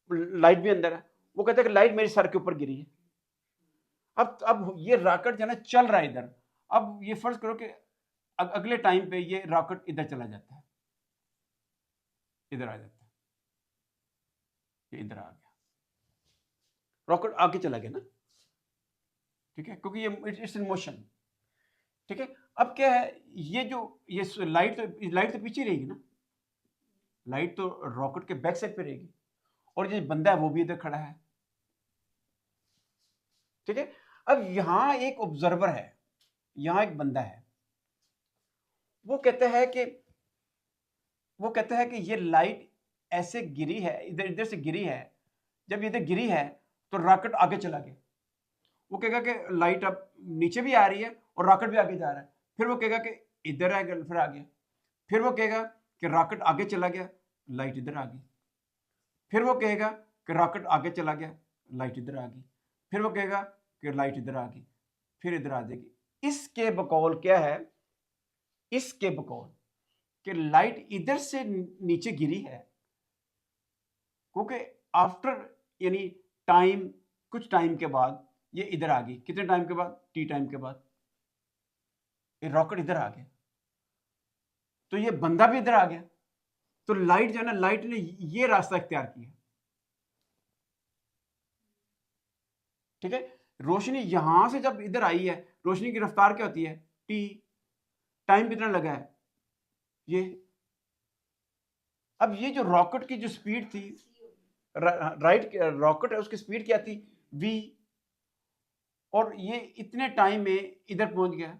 लाइट भी अंदर है, वो कहता है कि लाइट मेरे सर के ऊपर गिरी है। अब ये रॉकेट जो है ना चल रहा है इधर, अब ये फर्ज करो कि अगले टाइम पे ये रॉकेट इधर चला जाता है, इधर आ जाता है, ये इधर आ गया, रॉकेट आगे चला गया ना, ठीक है, क्योंकि ये इट्स इन मोशन, ठीक है। अब क्या है, ये जो ये लाइट तो पीछे रहेगी ना, लाइट तो रॉकेट के बैक साइड पे रहेगी, और ये बंदा है वो भी इधर खड़ा है, ठीक है। अब यहां एक ऑब्जर्वर है, यहां एक बंदा है, वो कहता है कि ये लाइट ऐसे गिरी है, इधर से गिरी है, जब इधर गिरी है तो रॉकेट आगे चला गया। वो कहेगा कि लाइट अब नीचे भी आ रही है और रॉकेट भी आगे जा रहा है, फिर वो कहेगा कि इधर आ गया, फिर आ गया, फिर वो कहेगा कि रॉकेट आगे चला गया, लाइट इधर आ गई, फिर वो कहेगा कि रॉकेट आगे चला गया, लाइट इधर आ गई, फिर वो कहेगा कि लाइट इधर आ गई, फिर इधर आ जाएगी। इसके बकौल क्या है, इसके बकौल कि लाइट इधर से नीचे गिरी है, क्योंकि आफ्टर यानी टाइम, कुछ टाइम के बाद ये इधर आ गई, कितने टाइम के बाद, टी टाइम के बाद ये रॉकेट इधर आ गया, तो ये बंदा भी इधर आ गया, तो लाइट जो है ना, लाइट ने ये रास्ता इख्तियार किया, ठीक है। रोशनी यहां से जब इधर आई है, रोशनी की रफ्तार क्या होती है, टी, टाइम कितना लगा है ये, अब ये जो रॉकेट की जो स्पीड थी, राइट, रॉकेट है उसकी स्पीड क्या थी, वी, और ये इतने टाइम में इधर पहुंच गया,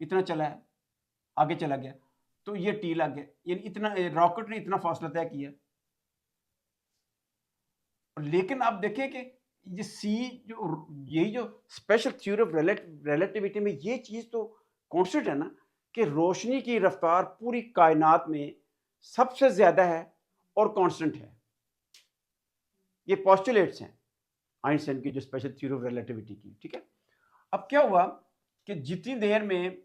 इतना चला है, आगे चला गया, तो ये टी लग गया, यानी इतना रॉकेट ने इतना फासला तय किया। लेकिन आप देखें कि ये सी जो, यही जो स्पेशल थ्योरी ऑफ रिलेटिविटी में ये चीज तो कॉन्स्टेंट है ना, कि रोशनी की रफ्तार पूरी कायनात में सबसे ज्यादा है और कांस्टेंट है। ये पोस्टुलेट्स हैं आइंस्टाइन की जो स्पेशल थ्योरी ऑफ रिलेटिविटी की, ठीक है। अब क्या हुआ कि जितनी देर में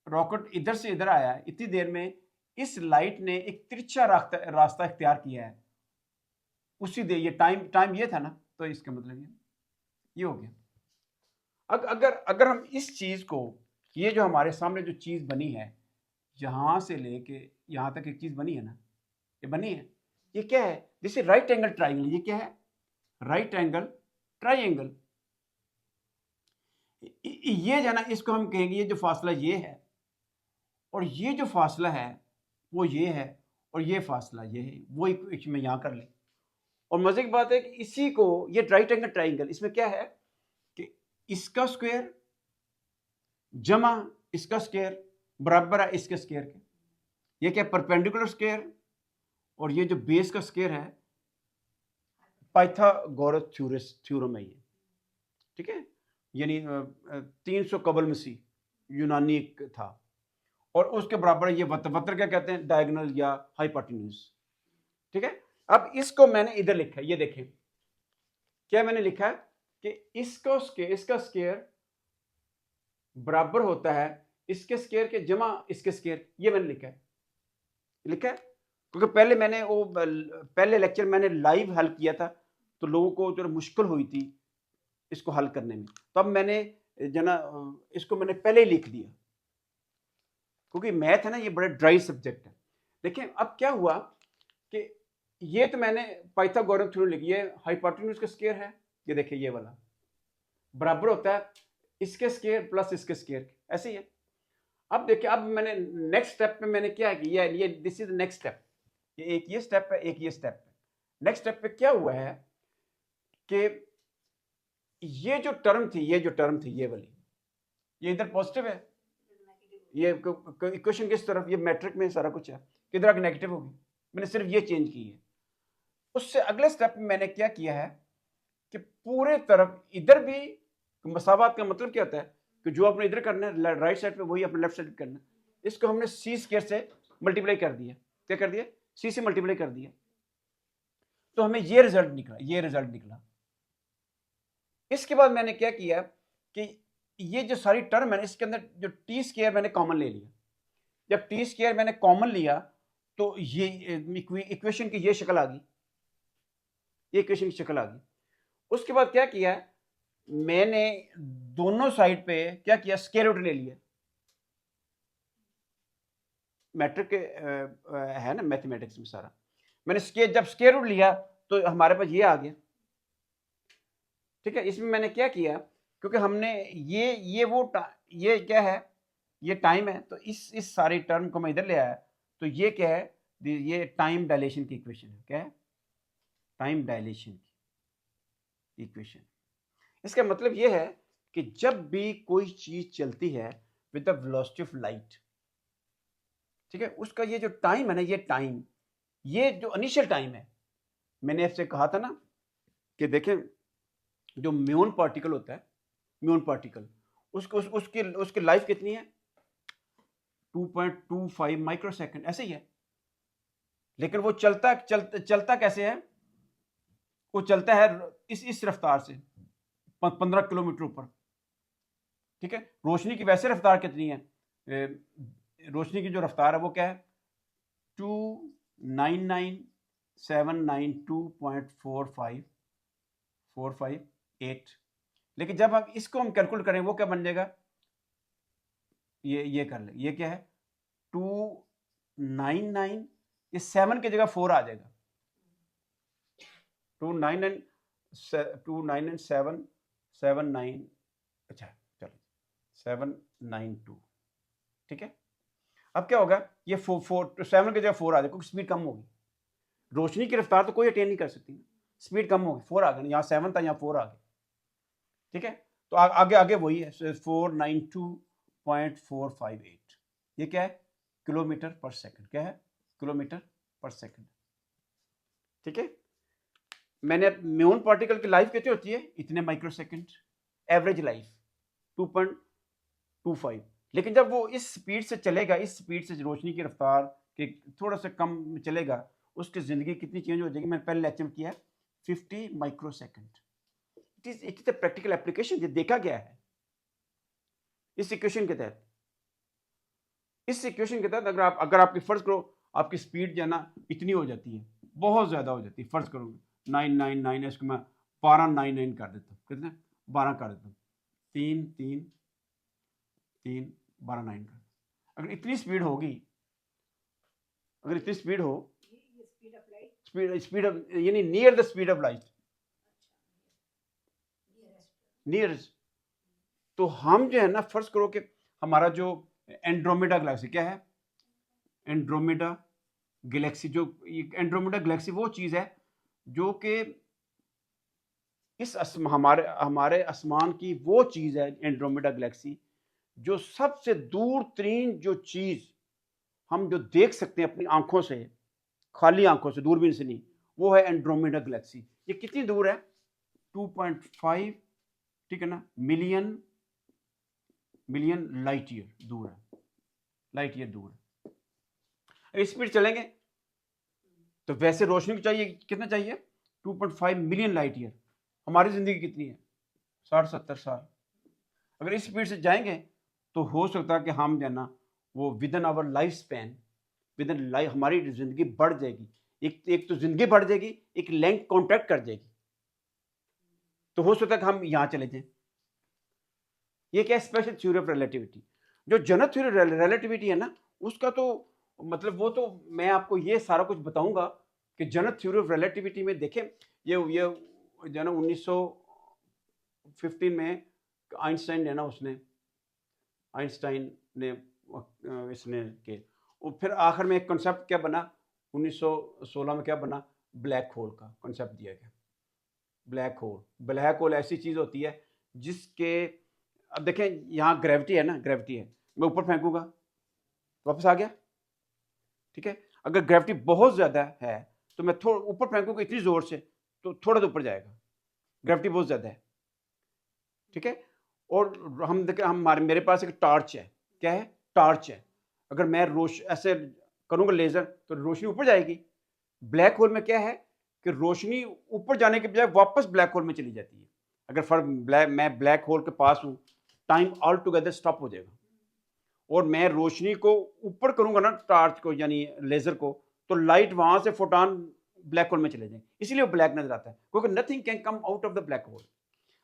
रॉकेट इधर से इधर आया, इतनी देर में इस लाइट ने एक तिरछा रास्ता इख्तियार किया है, उसी देर ये टाइम ये था ना, तो इसका मतलब ये हो गया। अगर हम इस चीज को, ये जो हमारे सामने जो चीज बनी है, यहां से लेके यहां तक एक चीज बनी है ना, ये बनी है, ये क्या है, जैसे राइट एंगल ट्राइंगल, ये क्या है, राइट एंगल ट्राइंगल, ये जो है ना, इसको हम कहेंगे ये जो फासला ये है, और ये जो फासला है वो ये है, और ये फासला ये है, वो एक में यहां कर ले। और मजे की बात है कि इसी को, ये राइट एंगल ट्राइंगल, इसमें क्या है कि इसका स्क्वायर जमा इसका स्क्वायर बराबर है इसके स्क्वायर के, ये क्या, परपेंडिकुलर स्क्वायर, और ये जो बेस का स्क्वायर है पाइथागोरस थ्योरम है ये, ठीक है, यानी 300 कबल मसीह यूनानी था, और उसके बराबर ये वत्र क्या कहते हैं, डायगोनल या हाइपोटेन्यूज, ठीक है। अब इसको मैंने इधर लिखा है, ये देखें क्या मैंने लिखा है कि इसका स्क्वायर बराबर होता है इसके स्क्वायर के जमा इसके स्क्वायर, ये मैंने लिखा है, क्योंकि पहले लेक्चर मैंने लाइव हल किया था, तो लोगों को जो मुश्किल हुई थी इसको हल करने में, तो अब मैंने जना इसको मैंने पहले ही लिख दिया, क्योंकि मैथ है ना, ये बड़ा ड्राई सब्जेक्ट है। देखिए अब क्या हुआ कि ये तो मैंने पाइथागोरस थ्योरम लिखी है, हाइपोटेन्यूज का स्क्वायर है, ये देखिए ये वाला बराबर होता है इसके स्क्वायर प्लस इसके स्क्वायर, ऐसे ही है। अब देखिए, अब मैंने नेक्स्ट स्टेप पे मैंने क्या किया, ये दिस इज नेक्स्ट स्टेप, ये एक ये स्टेप है, एक ये स्टेप है। नेक्स्ट स्टेप पे क्या हुआ है कि ये जो टर्म थी ये वाली, ये इधर पॉजिटिव है, ये इक्वेशन किस तरफ, ये मैट्रिक में सारा कुछ है, किधर आके नेगेटिव होगी, मैंने सिर्फ ये चेंज की है। उससे अगले स्टेप में मैंने क्या किया है कि पूरे तरफ इधर भी मसावत का मतलब क्या होता है कि जो आपने इधर करना है राइट साइड पे, वही अपने लेफ्ट साइड पे करना है। इसको हमने सी स्क्वायर से मल्टीप्लाई कर दिया, क्या कर दिया, सी से मल्टीप्लाई कर दिया, तो हमें ये रिजल्ट निकला, ये रिजल्ट निकला। इसके बाद मैंने क्या किया कि ये जो सारी टर्म है ना, इसके अंदर जो टी स्क्वायर मैंने कॉमन ले लिया। जब टी स्क्वायर मैंने कॉमन लिया तो ये इक्वेशन की ये शक्ल आ गई, ये इक्वेशन की शक्ल आ गई। उसके बाद क्या किया, मैंने दोनों साइड पे क्या किया, स्क्वायर रूट ले लिया। मैट्रिक के है ना मैथमेटिक्स में सारा, मैंने जब स्क्वायर रूट लिया तो हमारे पास ये आ गया। ठीक है, इसमें मैंने क्या किया, क्योंकि हमने ये क्या है, ये टाइम है, तो इस सारी टर्म को मैं इधर ले आया, तो ये क्या है, ये टाइम डायलेशन की इक्वेशन है। क्या है, टाइम डायलेशन की इक्वेशन। इसका मतलब ये है कि जब भी कोई चीज चलती है with the velocity of light, ठीक है, उसका ये जो टाइम है ना, ये टाइम, ये जो इनिशियल टाइम है, मैंने आपसे कहा था ना कि देखें जो म्यून पार्टिकल होता है, म्यून पार्टिकल, उसकी लाइफ कितनी है, 2.25 माइक्रोसेकंड, ऐसे ही है। लेकिन वो चलता कैसे है, वो चलता है इस रफ्तार से 15 किलोमीटर ऊपर। ठीक है, रोशनी की वैसे रफ्तार कितनी है, रोशनी की जो रफ्तार है वो क्या है, 299,792.458, लेकिन जब हम इसको कैलकुलेट करें वो क्या बन जाएगा, ये कर ले, ये क्या है 299, ये 7 की जगह 4 आ जाएगा, 299,779, अच्छा चलो 792। ठीक है, अब क्या होगा, ये 7 की जगह 4 आ जाएगा, क्योंकि स्पीड कम होगी। रोशनी की रफ्तार तो कोई अटेन नहीं कर सकती, स्पीड कम होगी, 4 आ गया, यहाँ 7 था, यहाँ 4 आ गया। ठीक है, तो आगे वही है, 492.458, ये क्या है, किलोमीटर पर सेकंड। क्या है, किलोमीटर पर सेकंड। ठीक है, मैंने म्यून पार्टिकल की लाइफ कितनी होती है, इतने माइक्रोसेकंड, एवरेज लाइफ 2.25। लेकिन जब वो इस स्पीड से चलेगा, इस स्पीड से रोशनी की रफ्तार के थोड़ा सा कम चलेगा, उसकी ज़िंदगी कितनी चेंज हो जाएगी, मैंने पहले लेक्चर में किया है, 50 microsecond. It is the practical application, ये देखा गया है इस इक्वेशन के तहत। इस इक्वेशन के तहत अगर आपकी फर्ज करो आपकी स्पीड जो है ना इतनी हो जाती है, बहुत ज़्यादा हो जाती है, फर्ज करो 999, इसको मैं 1299 कर देता हूँ, कितने 12 कर देता हूँ, 3 3 3 12 9 कर। अगर इतनी स्पीड होगी, अगर इतनी स्पीड हो, स्पीड ऑफ यानी near the speed of light, nearest, तो हम जो है ना फर्ज करो कि हमारा जो एंड्रोमेडा गैलेक्सी, क्या है, एंड्रोमेडा गैलेक्सी, जो एंड्रोमेडा गैलेक्सी वो चीज़ है जो कि हमारे आसमान की वो चीज़ है, एंड्रोमेडा गैलेक्सी, जो सबसे दूर तरीन जो चीज़ हम जो देख सकते हैं अपनी आंखों से, खाली आंखों से, दूरबीन से नहीं, वो है एंड्रोमेडा गैलेक्सी। ये कितनी दूर है, 2.5, ठीक है ना, मिलियन लाइट ईयर दूर है, लाइट ईयर दूर है। स्पीड चलेंगे तो वैसे रोशनी को चाहिए कितना चाहिए, 2.5 मिलियन लाइट ईयर। हमारी जिंदगी कितनी है, 60-70 साल। अगर इस स्पीड से जाएंगे तो हो सकता है कि हम जो है ना वो within our life span, within life हमारी जिंदगी बढ़ जाएगी। एक तो जिंदगी बढ़ जाएगी, एक लेंथ कॉन्ट्रैक्ट कर जाएगी, तो हो सकता है कि हम यहाँ चले जाएं। ये क्या, स्पेशल थ्योरी ऑफ रिलेटिविटी। जो जनरल थ्योरी रिलेटिविटी है ना, उसका तो मतलब वो तो मैं आपको ये सारा कुछ बताऊंगा कि जनरल थ्योरी ऑफ रिलेटिविटी में देखें, ये जो ना 1915 में आइंस्टाइन है ना, आइंस्टाइन ने इसने के, और फिर आखिर में एक कॉन्सेप्ट क्या बना, 1916 में क्या बना, ब्लैक होल का कॉन्सेप्ट दिया गया। ब्लैक होल ऐसी चीज़ होती है जिसके, अब देखें यहाँ ग्रेविटी है ना, ग्रेविटी है, मैं ऊपर फेंकूंगा वापस आ गया। ठीक है, अगर ग्रेविटी बहुत ज़्यादा है तो मैं थोड़ा ऊपर फेंकूंगा इतनी ज़ोर से तो थोड़ा तो ऊपर जाएगा, ग्रेविटी बहुत ज़्यादा है। ठीक है, और हम देखें, मेरे पास एक टॉर्च है, क्या है, टॉर्च है, अगर मैं ऐसे करूँगा लेज़र तो रोशनी ऊपर जाएगी। ब्लैक होल में क्या है कि रोशनी ऊपर जाने के बजाय वापस ब्लैक होल में चली जाती है। अगर मैं ब्लैक होल के पास हूँ, टाइम ऑल टुगेदर स्टॉप हो जाएगा। और मैं रोशनी को ऊपर करूँगा ना, टार्च को यानी लेज़र को, तो लाइट वहाँ से फोटॉन ब्लैक होल में चले जाएंगे, इसलिए वो ब्लैक नजर आता है, क्योंकि nothing can come out of the black hole.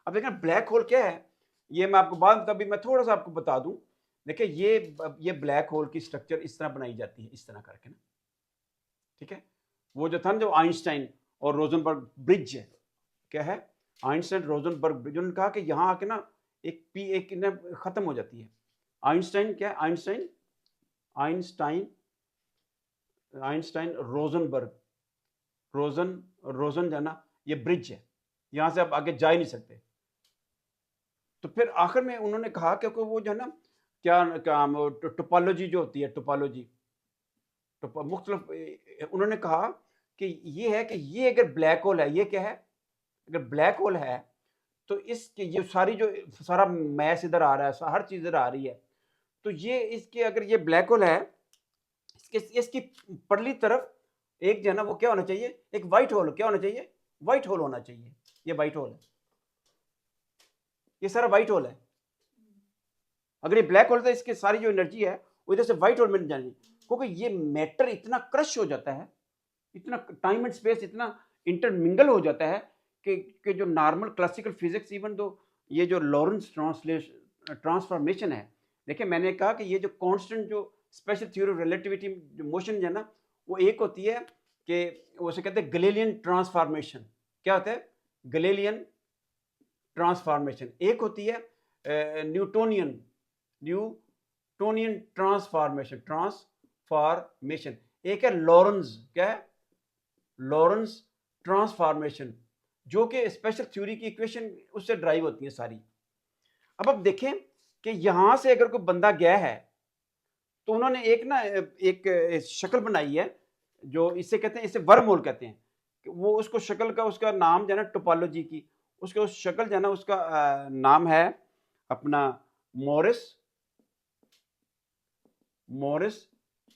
अब देखें ब्लैक होल क्या है, ये मैं आपको बाद कभी मैं थोड़ा सा आपको बता दूं। देखिए ये ब्लैक होल की स्ट्रक्चर इस तरह बनाई जाती है, इस तरह करके ना, ठीक है। वो जो था ना, जो आइंस्टाइन और रोजनबर्ग ब्रिज है, क्या है, आइंस्टाइन रोजनबर्ग ब्रिज, उन्होंने कहा कि यहाँ आके ना एक ना खत्म हो जाती है। आइंस्टाइन क्या है, आइंस्टाइन रोजनबर्ग, रोजन जो है ना, ये ब्रिज है, यहाँ से आप आगे जा ही नहीं सकते। तो फिर आखिर में उन्होंने कहा कि वो जो है ना, क्या टोपोलॉजी जो होती है, टोपोलॉजी मुख्तलिफ, उन्होंने कहा कि ये है कि ये अगर ब्लैक होल है, ये क्या है, अगर ब्लैक होल है तो इसके ये सारी जो सारा मैस इधर आ रहा है, हर चीज इधर आ रही है, तो ये इसके अगर ये ब्लैक होल है, इसकी परली तरफ एक जो है ना, वो क्या होना चाहिए, एक व्हाइट होल, क्या होना चाहिए, व्हाइट होल होना चाहिए। ये व्हाइट होल है, ये सारा व्हाइट होल है। अगर ये ब्लैक होल तो इसकी सारी जो एनर्जी है वो इधर से व्हाइट होल में जानी, क्योंकि ये मैटर इतना क्रश हो जाता है, इतना टाइम एंड स्पेस इतना इंटरमिंगल हो जाता है कि जो नॉर्मल क्लासिकल फिजिक्स, इवन तो ये जो लॉरेंस ट्रांसफॉर्मेशन है, देखिए मैंने कहा कि ये जो कांस्टेंट जो स्पेशल थ्योरी ऑफ रिलेटिविटी जो मोशन है ना, वो एक होती है कि उसे कहते हैं गैलीलियन ट्रांसफॉर्मेशन। क्या होता है, गैलीलियन ट्रांसफॉर्मेशन। एक होती है न्यूटोनियन ट्रांसफॉर्मेशन। एक है लॉरेंस, क्या है, लॉरेंस ट्रांसफॉर्मेशन, जो कि स्पेशल थ्योरी की इक्वेशन उससे ड्राइव होती है सारी। अब देखें कि यहां से अगर कोई बंदा गया है तो उन्होंने एक शक्ल बनाई है, जो इसे कहते हैं, इसे वर्म होल कहते हैं। वो उसको शक्ल का, उसका नाम जो है ना, टोपोलॉजी की उसके उस शक्ल जो है ना, उसका नाम है अपना मॉरिस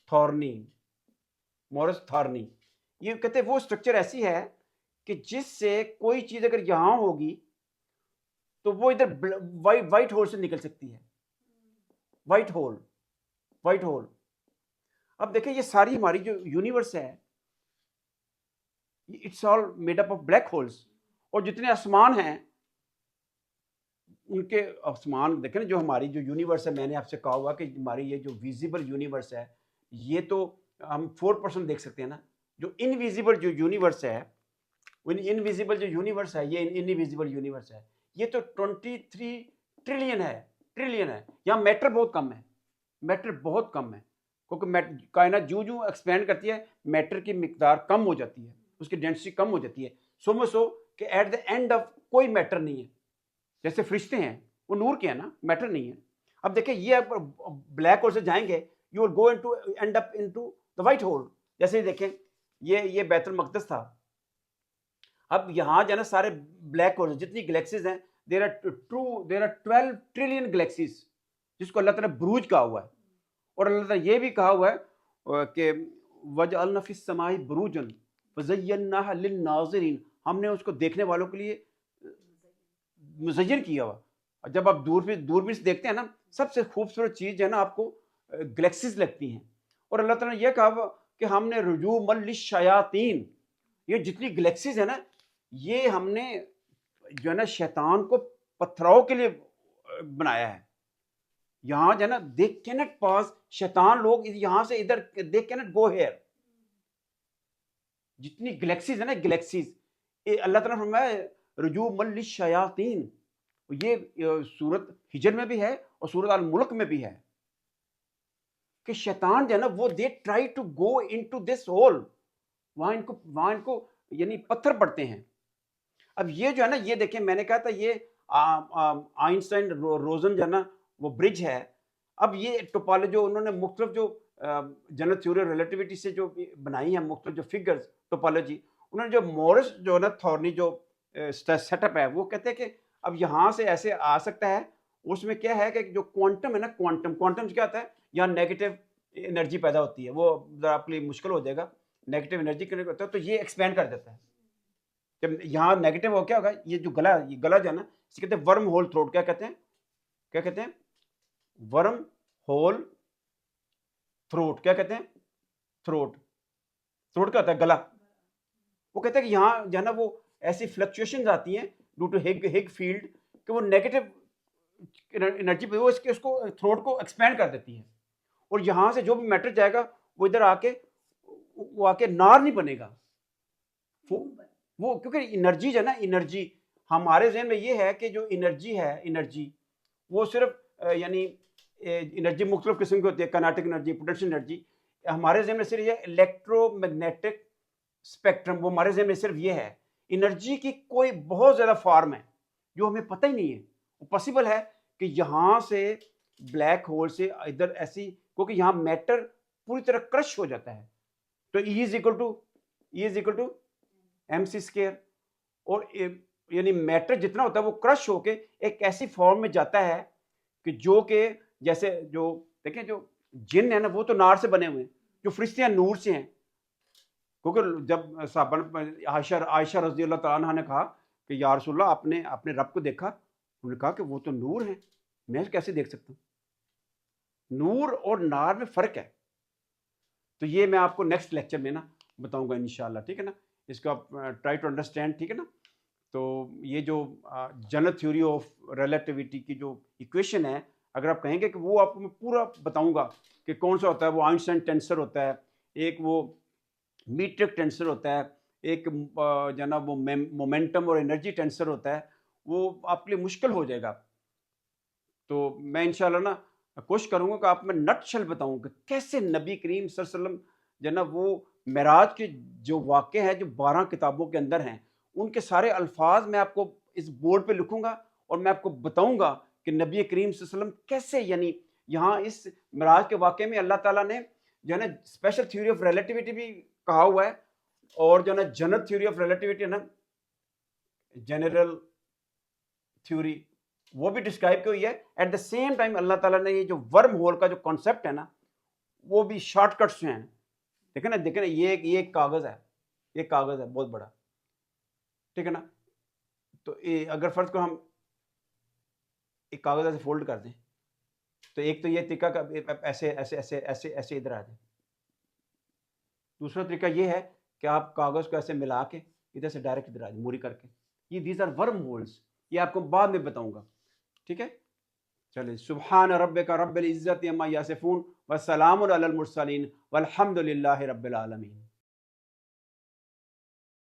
थॉर्नी। ये कहते हैं वो स्ट्रक्चर ऐसी है कि जिससे कोई चीज अगर यहां होगी तो वो इधर व्हाइट होल से निकल सकती है, व्हाइट होल। अब देखिए ये सारी हमारी जो यूनिवर्स है, it's all made up of black holes. और जितने आसमान हैं, उनके आसमान देखें ना, जो हमारी जो यूनिवर्स है, मैंने आपसे कहा हुआ कि हमारी ये जो विजिबल यूनिवर्स है, ये तो हम 4% देख सकते हैं ना। जो इनविजिबल जो यूनिवर्स है, इनविजिबल जो यूनिवर्स है, ये इनविजिबल यूनिवर्स है, ये तो 23 ट्रिलियन है। यहाँ मैटर बहुत कम है, क्योंकि कायनात जूं एक्सपेंड करती है, मैटर की मिकदार कम हो जाती है, उसकी डेंसिटी कम हो जाती है, सो कि एट द एंड ऑफ कोई मैटर नहीं है। जैसे फरिश्ते हैं, वो नूर के हैं ना, मैटर नहीं है। अब देखिए ये ब्लैक होल से जाएंगे, you will go into and up into the white hole. जैसे देखें ये बैतुल मक़दस था। अब यहाँ जो है ना, सारे ब्लैक होल जितनी गैलेक्सीज हैं, देयर आर 12 ट्रिलियन गैलेक्सीज, जिसको अल्लाह ताला ने बुरूज कहा हुआ है। और अल्लाह ताला ये भी कहा हुआ है कि वजअलना फिस समाई बुरूजन वज़य्यनाहा लिन्नाज़िरीन, हमने उसको देखने वालों के लिए मुज़य्यन किया हुआ। और जब आप दूरबीन से देखते हैं ना, सबसे खूबसूरत चीज़ है ना, आपको गैलेक्सीज लगती हैं। और अल्लाह ताला ने यह कहा कि हमने रुजूमन लिश्शयातीन, ये जितनी गैलेक्सीज है ना, ये हमने जो है ना शैतान को पथराव के लिए बनाया है। यहाँ जो है ना, दे कैनट पास, शैतान लोग यहाँ से इधर, दे कैनट गो हेयर। जितनी गैलेक्सीज है ना, गैलेक्सीज, अल्लाह ताला ने फरमाया रुजूमन लिश्शयातीन। ये सूरत हिजर में भी है और सूरत अल मुल्क में भी है कि शैतान जो है ना, वो they try to go into this hole, वहां इनको यानी पत्थर पड़ते हैं। अब ये जो है ना, ये देखें, मैंने कहा था ये आइंस्टाइन रोजन जो है ना, वो ब्रिज है। अब ये टोपोलॉजी जो उन्होंने मुख्तलिफ जो जनरल थ्योरी ऑफ रिलेटिविटी से जो बनाई है, मुख्तलिफ जो फिगर्स टोपोलॉजी, उन्होंने जो मॉरिस जो है ना थॉर्नी जो सेटअप है, वो कहते हैं कि अब यहाँ से ऐसे आ सकता है। उसमें क्या है कि जो क्वांटम है ना, क्वांटम क्या होता है, यहाँ नेगेटिव एनर्जी पैदा होती है, वो ज़रा आपके लिए मुश्किल हो जाएगा। नेगेटिव एनर्जी कनेक्ट होता है तो ये एक्सपेंड कर देता है। जब यहाँ नेगेटिव हो क्या होगा, ये जो गला, ये गला जो है ना, इसे कहते हैं वर्म होल थ्रोट। क्या कहते हैं, क्या कहते हैं, वर्म होल थ्रोट। क्या कहते हैं, थ्रोट। थ्रोट क्या होता है, गला। वो कहते हैं कि यहाँ जो है ना वो ऐसी फ्लक्चुएशंस आती हैं ड्यू टू हिग फील्ड कि वो नेगेटिव एनर्जी पे वो उसको थ्रोट को एक्सपेंड कर देती है, और यहाँ से जो भी मैटर जाएगा वो इधर आके वो आके नार नहीं बनेगा। वो क्योंकि एनर्जी जो है ना, एनर्जी हमारे जहन में ये है कि जो एनर्जी है, एनर्जी वो सिर्फ यानी एनर्जी मुख्तलिफ किस्म की होती है, काइनेटिक एनर्जी, पोटेंशियल एनर्जी। हमारे जहन में सिर्फ ये इलेक्ट्रोमैग्नेटिक स्पेक्ट्रम, वो हमारे जहन में सिर्फ ये है। एनर्जी की कोई बहुत ज़्यादा फॉर्म है जो हमें पता ही नहीं है। वो पॉसिबल है कि यहाँ से ब्लैक होल से इधर ऐसी, क्योंकि यहाँ मैटर पूरी तरह क्रश हो जाता है, तो E is equal to MC square, और यानी मैटर जितना होता है वो क्रश होके एक ऐसी फॉर्म में जाता है कि जो कि जैसे जो देखें जो जिन है ना वो तो नार से बने हुए हैं, जो फरिश्ते हैं नूर से हैं। क्योंकि जब साहबन आयशा रज़ी अल्लाह तआला अन्हा ने कहा कि या रसूलल्लाह आपने अपने रब को देखा, उन्होंने कहा कि वो तो नूर है, मैं कैसे देख सकता हूँ। नूर और नार में फ़र्क है। तो ये मैं आपको नेक्स्ट लेक्चर में ना बताऊंगा इंशाल्लाह, ठीक है ना। इसको आप ट्राई टू अंडरस्टैंड, ठीक है ना। तो ये जो जनरल थ्योरी ऑफ रिलेटिविटी की जो इक्वेशन है, अगर आप कहेंगे कि वो आपको मैं पूरा बताऊंगा कि कौन सा होता है, वो आइंस्टाइन टेंसर होता है, एक वो मीट्रिक टेंसर होता है, एक जनाब वो मोमेंटम और एनर्जी टेंसर होता है, वो आपके लिए मुश्किल हो जाएगा। तो मैं इंशाल्लाह ना कोशिश करूँगा कि आप मैं नटशल बताऊँ कि कैसे नबी करीम सल्लल्लाहु अलैहि वसल्लम जनाब वो मेराज के जो वाक़े हैं जो 12 किताबों के अंदर हैं, उनके सारे अल्फाज मैं आपको इस बोर्ड पे लिखूँगा और मैं आपको बताऊँगा कि नबी करीम सल्लल्लाहु अलैहि वसल्लम कैसे, यानी यहाँ इस मेराज के वाक़े में अल्लाह ताला ने जो है ना स्पेशल थ्योरी ऑफ रिलेटिविटी भी कहा हुआ है, और जो है ना जनरल थ्योरी ऑफ रिलेटिविटी है ना, जनरल थ्योरी, वो भी डिस्क्राइब की हुई है। एट द सेम टाइम अल्लाह ताला ने ये जो वर्म होल का जो कॉन्सेप्ट है ना, वो भी शॉर्टकट्स हैं। देखें ना, ये एक कागज़ है, ये कागज़ है बहुत बड़ा, ठीक है ना। तो अगर फर्ज को हम एक कागज़ ऐसे फोल्ड कर दें, तो एक तो ये तरीका का ऐसे ऐसे ऐसे ऐसे ऐसे इधर आ जाए। दूसरा तरीका ये है कि आप कागज़ को ऐसे मिला के इधर से डायरेक्ट इधर आ जाए, मूरी करके। ये दीज आर वर्म होल्स, ये आपको बाद में बताऊंगा, ठीक है। चलिए, सुब्हान रब्बिका रब्बिल इज्जति अम्मा यासिफून व सलामुन अलल मुरसलीन वल्हम्दुलिल्लाहि रब्बिल आलमीन।